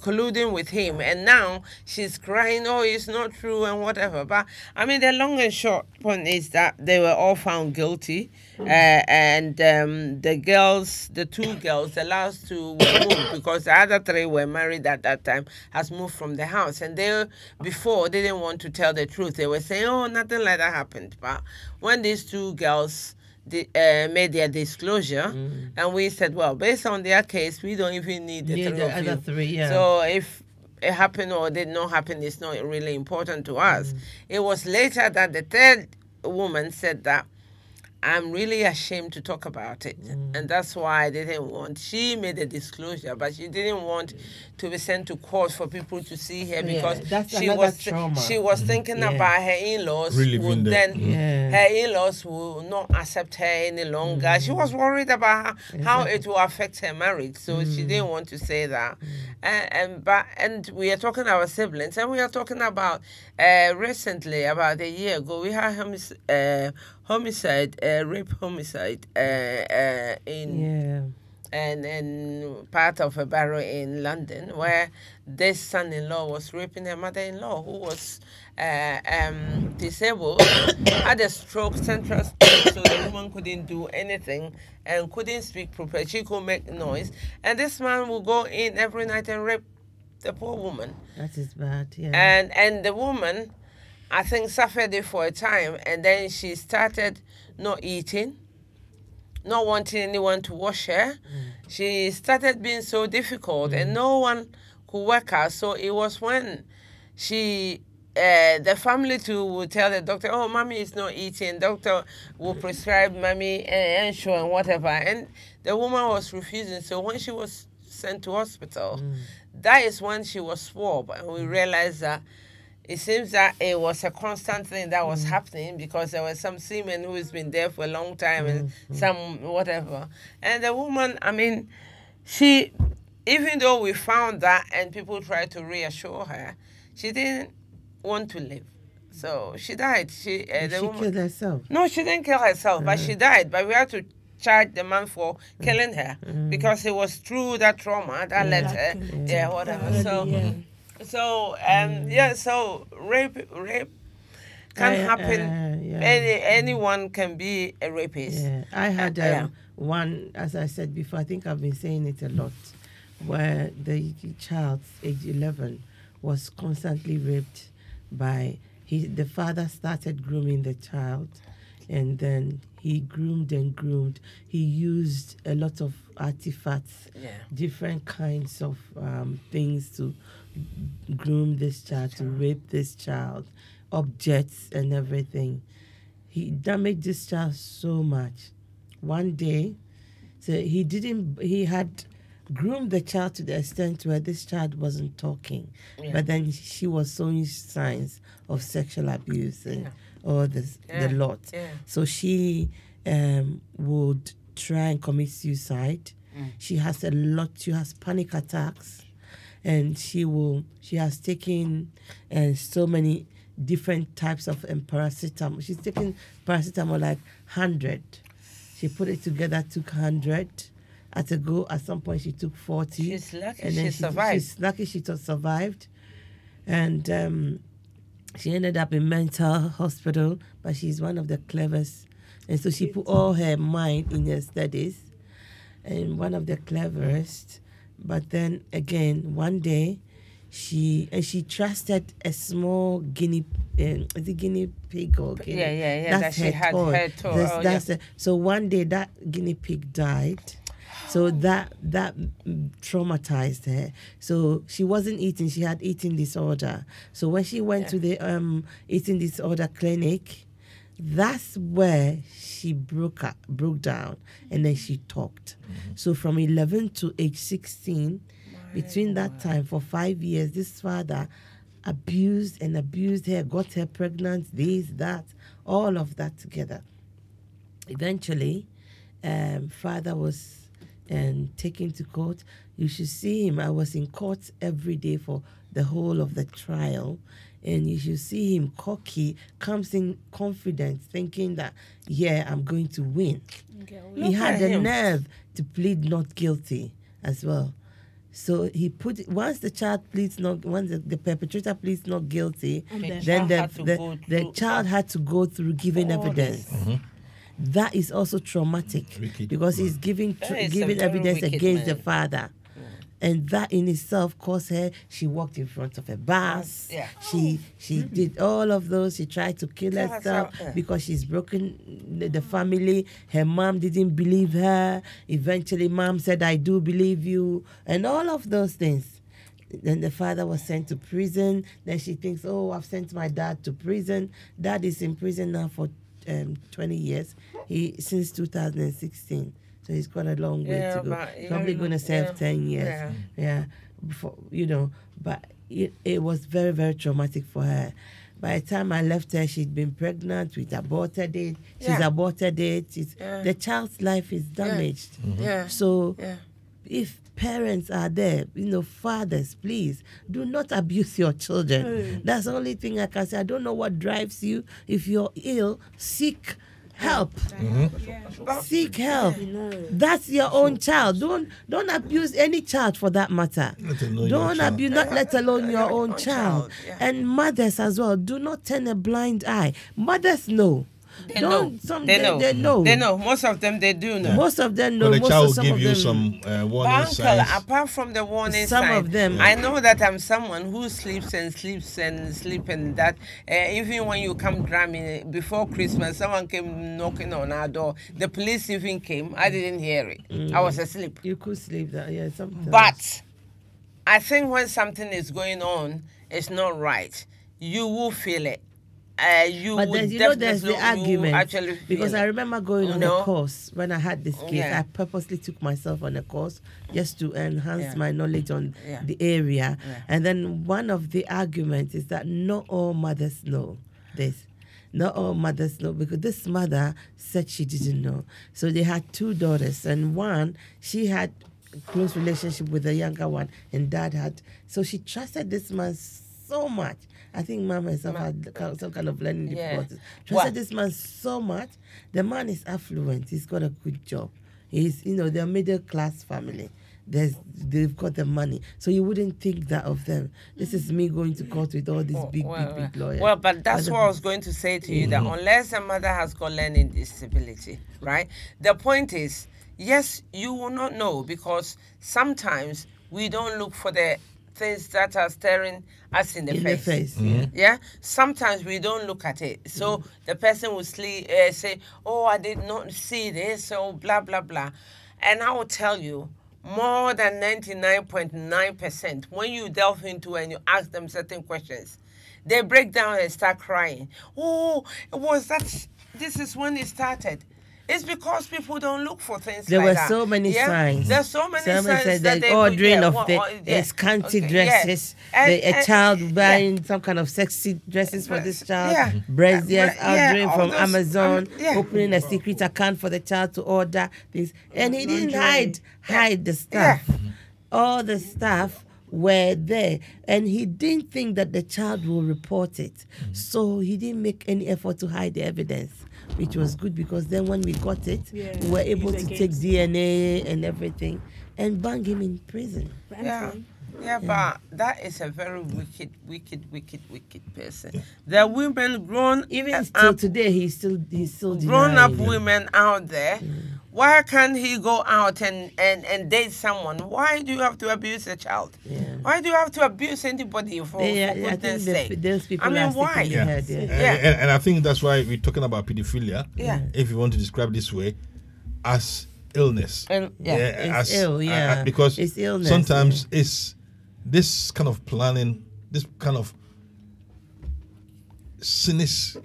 colluding with him, and now she's crying, oh, it's not true and whatever. But I mean, the long and short point is that they were all found guilty, and the 2 girls, the last 2 were moved because the other 3 were married at that time, has moved from the house, and they before didn't want to tell the truth. They were saying, oh, nothing like that happened. But when these 2 girls made their disclosure, and we said, well, based on their case, we don't even need the 3 of other 3. Yeah. So if it happened or did not happen, it's not really important to us. It was later that the 3rd woman said that I'm really ashamed to talk about it, and that's why I didn't want. She made a disclosure, but she didn't want to be sent to court for people to see her because she was thinking about her in-laws. Her in-laws will not accept her any longer. She was worried about how it will affect her marriage, so she didn't want to say that. And we are talking about siblings, and we are talking about recently, about a year ago, we had rape homicide in part of a borough in London, where this son-in-law was raping her mother-in-law, who was disabled, had a stroke, central stroke, so the woman couldn't do anything and couldn't speak properly. She could make noise, and this man would go in every night and rape the poor woman. That is bad, yeah. And the woman, I think, suffered it for a time, and then she started not eating, not wanting anyone to wash her. She started being so difficult, and no one could work her. So it was when the family too will tell the doctor, oh, mommy is not eating. Doctor will prescribe mommy ensure and whatever. And the woman was refusing. So when she was sent to hospital, that is when she was swabbed. And we realized that it seems that it was a constant thing that was happening because there was some semen who has been there for a long time and some whatever. And the woman, I mean, she, even though we found that and people tried to reassure her, she didn't want to live. So she died. She killed herself? No, she didn't kill herself, but she died. But we had to charge the man for killing her because it was through that trauma that led her. Yeah, whatever. So so rape can happen. Anyone can be a rapist. Yeah. I had one, as I said before, I think I've been saying it a lot, where the child, age 11, was constantly raped by the father started grooming the child, and then he groomed and groomed. He used a lot of artifacts, different kinds of things to groom this child, to rape this child, objects and everything. He damaged this child so much. One day, so he had groomed the child to the extent where this child wasn't talking, but then she was showing signs of sexual abuse and all this, the lot. So she would try and commit suicide. She has panic attacks, and she has taken so many different types of paracetamol. She's taken paracetamol like 100. She put it together, took 100. At some point she took 40. She's lucky and then she survived. She's lucky she survived. And she ended up in mental hospital, but she's one of the cleverest. And so she put all her mind in her studies, and one of the cleverest. But then again, one day, she trusted a small guinea pig or guinea? Yeah. That's that she had her toy. So one day that guinea pig died. So that traumatized her. So she wasn't eating. She had eating disorder. So when she went to the eating disorder clinic, that's where she broke down, and then she talked. So from 11 to age 16, between that time, for 5 years, this father abused her, got her pregnant, this, that, all of that together. Eventually, father was taken to court. You should see him. I was in court every day for the whole of the trial, and you should see him cocky, comes in confident, thinking that, I'm going to win. He had the nerve to plead not guilty as well. So he once the perpetrator pleads not guilty, then the child had to go through giving evidence. That is also traumatic because he's giving evidence against the father. And that in itself caused her, she walked in front of a bus. She did all of those. She tried to kill herself because she's broken the family. Her mom didn't believe her. Eventually, mom said, I do believe you. And all of those things. Then the father was sent to prison. Then she thinks, I've sent my dad to prison. Dad is in prison now for 20 years. Since 2016. So he's got a long way to go. Probably going to serve 10 years. Before, but it was very, very traumatic for her. By the time I left her, she'd been pregnant with aborted it. She's aborted it. The child's life is damaged. So if parents are there, fathers, please do not abuse your children. That's the only thing I can say. I don't know what drives you. If you're ill, seek help. Seek help. That's your own child. Don't abuse any child for that matter. Don't abuse, not let alone your own child. And mothers as well. Do not turn a blind eye. Mothers know. They know. Most of them, they do know. Most of them know. But the child will give you some warning signs. Apart from the warning some signs, of them. I know that I'm someone who sleeps and that even when you come drumming before Christmas, someone came knocking on our door. The police even came. I didn't hear it. I was asleep. You could sleep that, sometimes. But I think when something is going on, it's not right. You will feel it. You But would there's, you know, there's the definitely- you will argument. actually feel Because I it. remember going on No. a course when I had this case. Yeah. I purposely took myself on a course just to enhance Yeah. my knowledge on Yeah. the area. Yeah. And then one of the arguments is that not all mothers know this. Not all mothers know, because this mother said she didn't know. So they had 2 daughters, and one, she had close relationship with the younger one, and dad had. So she trusted this man so much. I think mom herself had some kind of learning Yeah. difficulties. Trusted Well- this man so much. The man is affluent. He's got a good job. He's, they're middle class family. They've got the money. So you wouldn't think that of them. This is me going to court with all these big lawyers. Well, but that's what I was going to say to you, that unless a mother has got learning disability, right? The point is, yes, you will not know, because sometimes we don't look for the things that are staring us in the face. Yeah, sometimes we don't look at it. So the person will say, oh, I did not see this, or blah, blah, blah. And I will tell you, more than 99.9%, when you delve into and you ask them certain questions, they break down and start crying. Oh, this is when it started. It's because people don't look for things There like were that. so many signs. There's so many Someone signs said that the they ordering could, of the scanty dresses, a child buying some kind of sexy dresses for this child, braziers, ordering all from those, Amazon, opening a secret account for the child to order things. And he didn't hide the stuff. All the stuff were there, and he didn't think that the child will report it. So he didn't make any effort to hide the evidence, which was good, because then when we got it, we were able to take DNA and everything and bang him in prison. But that is a very wicked person. There are women grown, Even still today, he's still grown up denying it. women out there. Why can't he go out and date someone? Why do you have to abuse a child? Why do you have to abuse anybody for I goodness think sake? those people I mean, are why? sick in the head, And I think that's why we're talking about pedophilia. If you want to describe this way, as illness. It's ill, because it's illness, sometimes it's this kind of planning, this kind of sinister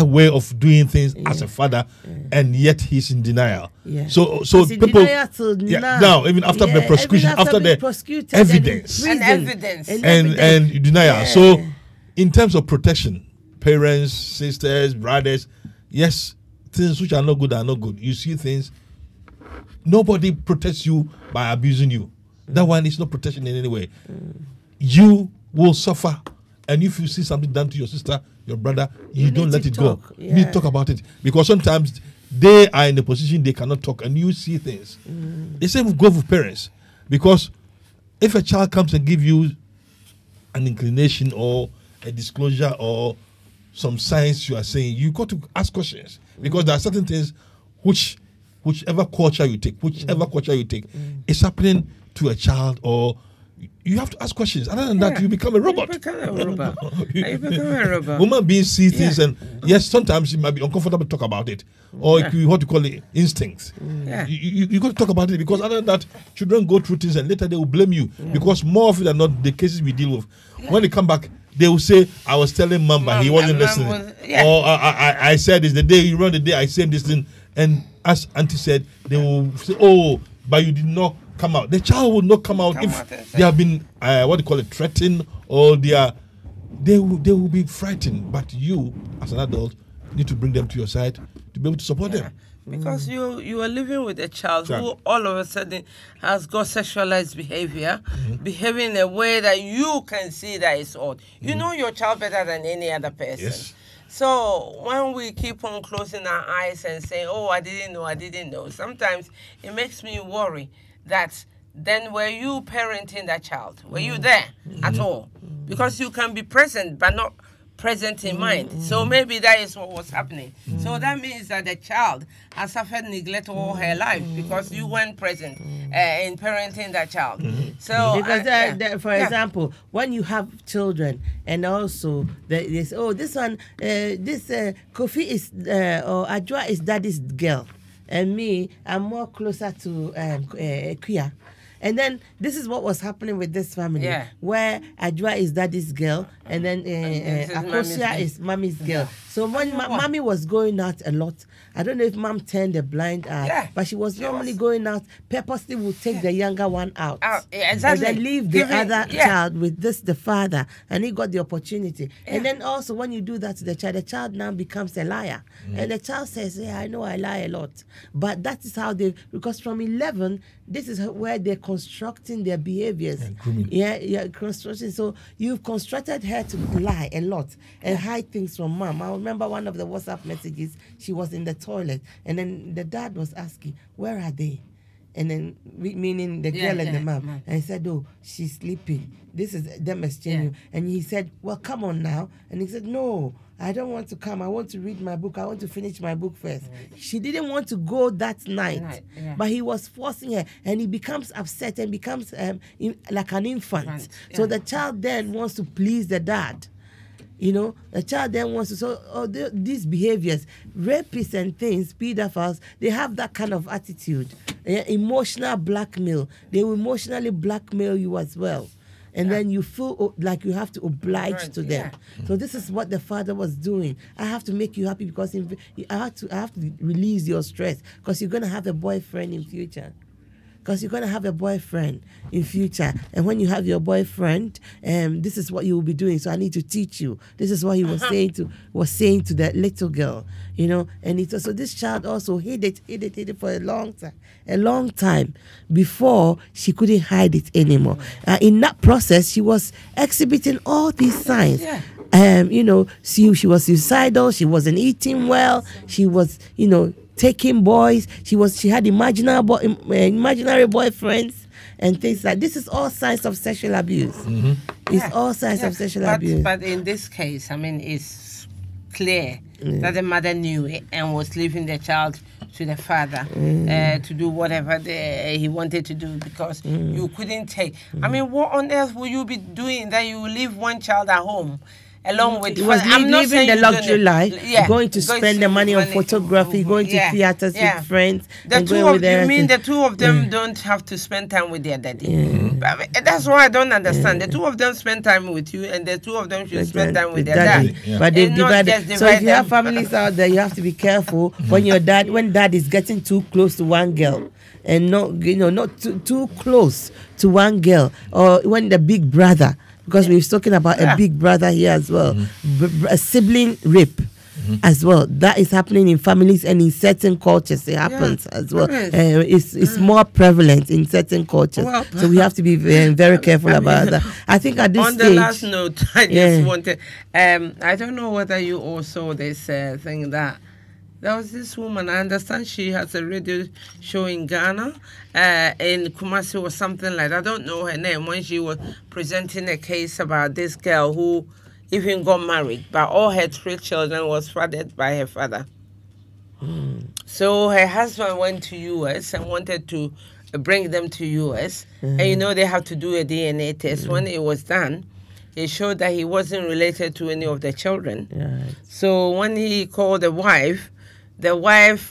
way of doing things as a father, and yet he's in denial. So He's in people denial till now. now, even after the prosecution, even after being the prosecuted evidence and in prison, and denial. So in terms of protection, parents, sisters, brothers, yes, things which are not good are not good. You see things, nobody protects you by abusing you. That one is not protection in any way. You will suffer, and if you see something done to your sister, your brother, you don't let it go. You need to talk about it, because sometimes they are in a position they cannot talk, and you see things. The same will go with parents, because if a child comes and give you an inclination or a disclosure or some signs you are saying, you got to ask questions, because there are certain things whichever culture you take, is happening to a child, or you have to ask questions. Other than that, you become a robot. You become a robot. Human beings see things, and yes, sometimes it might be uncomfortable to talk about it, or what you call it, instincts. You got to talk about it, because other than that, children go through things and later they will blame you, because more often than not, the cases we deal with, when they come back, they will say, I was telling mom, but he wasn't listening. Or I said this the day you run the day I said this thing, and as auntie said, they will say, oh, but you did not come out. The child will not come out if they have been threatened, or they will be frightened. But you, as an adult, need to bring them to your side to be able to support them. Because you are living with a child who all of a sudden has got sexualized behavior, behaving in a way that you can see that is odd. You know your child better than any other person. Yes. So when we keep on closing our eyes and saying, oh, I didn't know, sometimes it makes me worry that then were you parenting that child? Were you there at all? Because you can be present but not present in mind. So maybe that is what was happening. So that means that the child has suffered neglect all her life because you weren't present in parenting that child. So because for example, when you have children and also they say, oh, this one, Kofi is or Ajwa is daddy's girl. and me, I'm more closer to Kuya. And then this is what was happening with this family, where Ajwa is daddy's girl, and then Akosia is mommy's girl. So when mommy was going out a lot, I don't know if mom turned a blind eye, but she was normally going out, purposely would take the younger one out. Exactly. And then leave the other child with the father, and he got the opportunity. And then also when you do that to the child now becomes a liar. And the child says, yeah, I know I lie a lot. But that is how because from 11, this is where they're constructing their behaviors. Construction. So you've constructed her to lie a lot and hide things from mom. I remember one of the WhatsApp messages, she was in the toilet, and then the dad was asking, where are they? And then, meaning the girl and the mom. And he said, oh, she's sleeping. This is them exchanging. And he said, well, come on now. And he said, no, I don't want to come. I want to read my book. I want to finish my book first. She didn't want to go that night. But he was forcing her. And he becomes upset and becomes like an infant. So the child then wants to please the dad. You know, the child then wants to, these behaviors, rapists and things, pedophiles, they have that kind of attitude. Emotional blackmail. They will emotionally blackmail you as well. And then you feel like you have to oblige to them. So this is what the father was doing. I have to make you happy because I have to release your stress because you're going to have a boyfriend in future. Because you're going to have a boyfriend in future. And when you have your boyfriend, this is what you will be doing. So I need to teach you. This is what he was saying to that little girl, you know. And so this child also hid it for a long time before she couldn't hide it anymore. In that process, she was exhibiting all these signs. You know, she was suicidal. She wasn't eating well. She was, you know, taking boys. She had imaginary boyfriends and things like this. Is all signs of sexual abuse. It's all signs of sexual abuse. But in this case, I mean, it's clear that the mother knew it and was leaving the child to the father to do whatever he wanted to do because you couldn't take. I mean, what on earth will you be doing that you will leave one child at home? Along with living the luxury life, going to spend the money on photography, going to theaters with friends. The two of them don't have to spend time with their daddy? That's why I don't understand. The two of them spend time with you, and the two of them should spend time with their dad. But they've divided. So if you have families out there, you have to be careful when dad is getting too close to one girl. And not too close to one girl, or when the big brother. Because we're talking about a big brother here as well. A sibling rape as well. That is happening in families and in certain cultures. It happens as well. It's more prevalent in certain cultures. Well, so we have to be very careful about that. I think at this stage... On the last note, I just wanted... I don't know whether you all saw this thing that... There was this woman, I understand she has a radio show in Ghana, in Kumasi or something like that. I don't know her name, when she was presenting a case about this girl who even got married, but all her 3 children was fathered by her father. So her husband went to US and wanted to bring them to US. And you know they have to do a DNA test. When it was done, it showed that he wasn't related to any of the children. So when he called the wife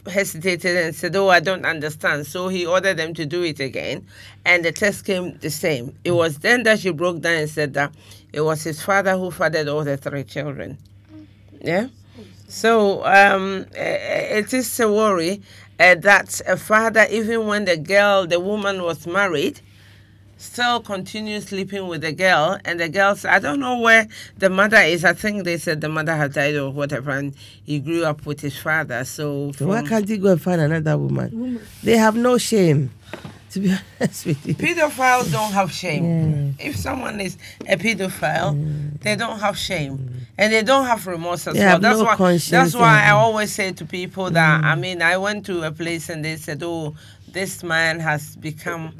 hesitated and said, oh, I don't understand. So he ordered them to do it again, and the test came the same. It was then that she broke down and said that it was his father who fathered all the 3 children. Yeah? So it is a worry that a father, even when the woman was married, still continues sleeping with the girl, and the girl, I don't know where the mother is. I think they said the mother had died or whatever, and he grew up with his father. So why can't he go and find another woman? They have no shame, to be honest with you. Pedophiles don't have shame. If someone is a pedophile, they don't have shame. And they don't have remorse as well. That's why I always say to people that, I mean, I went to a place and they said, oh, this man has become...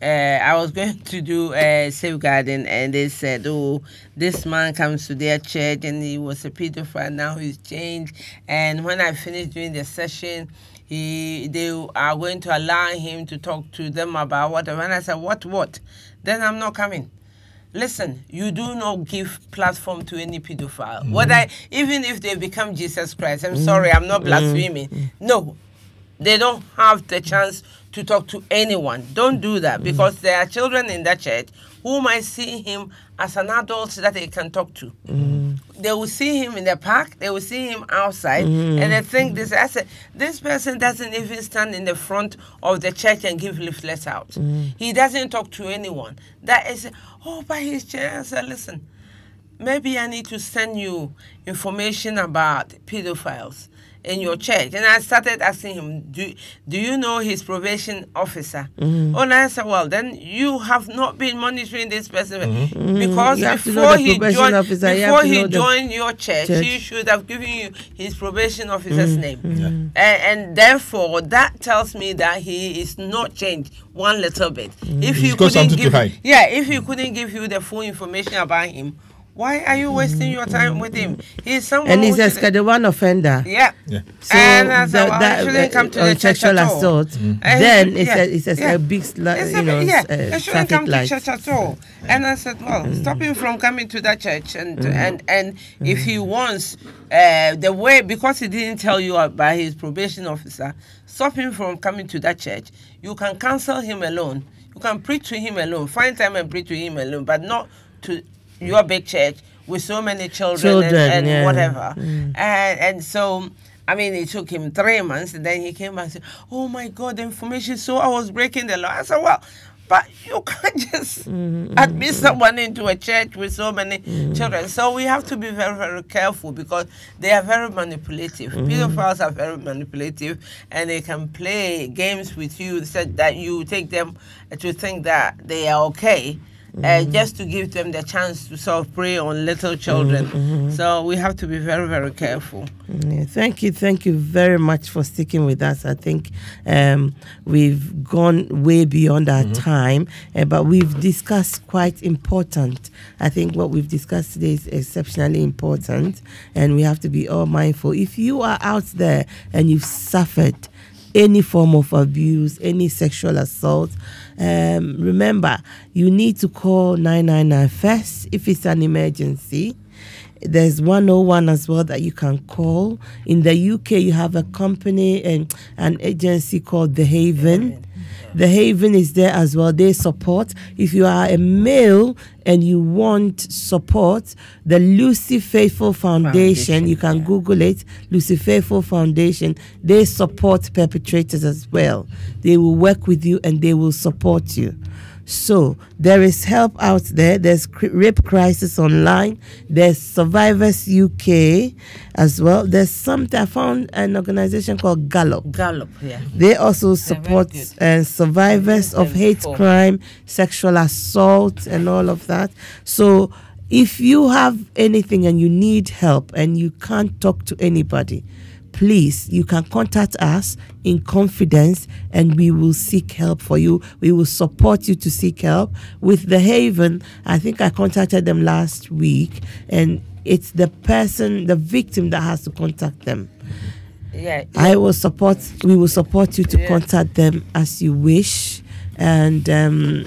I was going to do safeguarding, and they said, oh, this man comes to their church and he was a pedophile, now he's changed. And when I finished doing the session, they are going to allow him to talk to them about whatever. And I said, what? Then I'm not coming. Listen, you do not give platform to any pedophile. Even if they become Jesus Christ, I'm sorry, I'm not blaspheming. No. they don't have the chance to talk to anyone. Don't do that, because there are children in that church who might see him as an adult that they can talk to. They will see him in the park, they will see him outside, and they think this. I said, this person doesn't even stand in the front of the church and give leaflets out. He doesn't talk to anyone. That is, oh, by his chair. I said, listen, maybe I need to send you information about pedophiles in your church. And I started asking him, do you know his probation officer? Oh, and I said, well, then you have not been monitoring this person, because before he joined your church, he should have given you his probation officer's name. And therefore, that tells me that he is not changed one little bit. If he couldn't give, if he couldn't give you the full information about him, why are you wasting your time with him? He's someone, and he's a Schedule 1 offender. Yeah. So and I said, well, he shouldn't come to the church sexual at all. assault. Then it's a big, he shouldn't come to light. church at all. And I said, well, stop him from coming to that church. And if he wants the way, because he didn't tell you about his probation officer, stop him from coming to that church. You can counsel him alone. You can preach to him alone. Find time and preach to him alone, but not to your big church with so many children and whatever. And so, I mean, it took him 3 months, and then he came and said, oh my God, the information, so I was breaking the law. I said, well, but you can't just admit someone into a church with so many children. So we have to be very, very careful, because they are very manipulative. Pedophiles are very manipulative, and they can play games with you so that you take them to think that they are okay. Just to give them the chance to sort of prey on little children. So we have to be very, very careful. Thank you very much for sticking with us. I think we've gone way beyond our time, but we've discussed quite important. I think what we've discussed today is exceptionally important, and we have to be all mindful. If you are out there and you've suffered any form of abuse, any sexual assault, remember, you need to call 999 first if it's an emergency. There's 101 as well that you can call. In the UK, you have a company and an agency called The Haven. The Haven is there as well. They support. If you are a male and you want support, the Lucy Faithful Foundation, you can Google it, Lucy Faithful Foundation, they support perpetrators as well. They will work with you and they will support you. So there is help out there. There's Rape Crisis Online. There's Survivors UK as well. There's something, I found an organization called Gallup. They also support survivors of hate crime, sexual assault, and all of that. So if you have anything and you need help and you can't talk to anybody, please, you can contact us in confidence and we will seek help for you. We will support you to seek help. With The Haven, I think I contacted them last week, and it's the person, the victim, that has to contact them. We will support you to contact them as you wish. And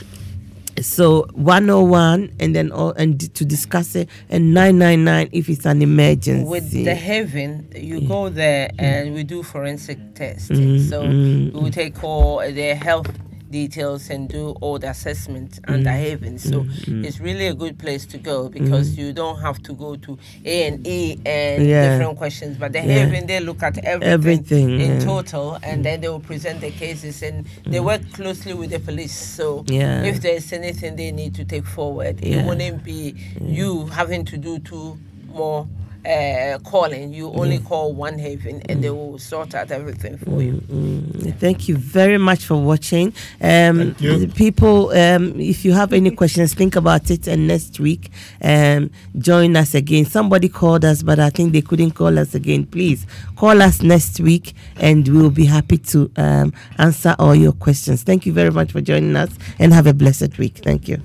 so 101 and then to discuss it, and 999 if it's an emergency. With The Haven, you go there and we do forensic testing. So we will take all their health details and do all the assessment under Haven. So it's really a good place to go, because you don't have to go to A&E and different questions. But The Haven, they look at everything in total, and then they will present the cases, and they work closely with the police. So if there's anything they need to take forward, it wouldn't be you having to do two more calling. You only call one Haven and they will sort out everything for you. Thank you very much for watching. People, if you have any questions, think about it, and next week join us again. Somebody called us, but I think they couldn't call us again. Please call us next week and we'll be happy to answer all your questions. Thank you very much for joining us, and have a blessed week. Thank you.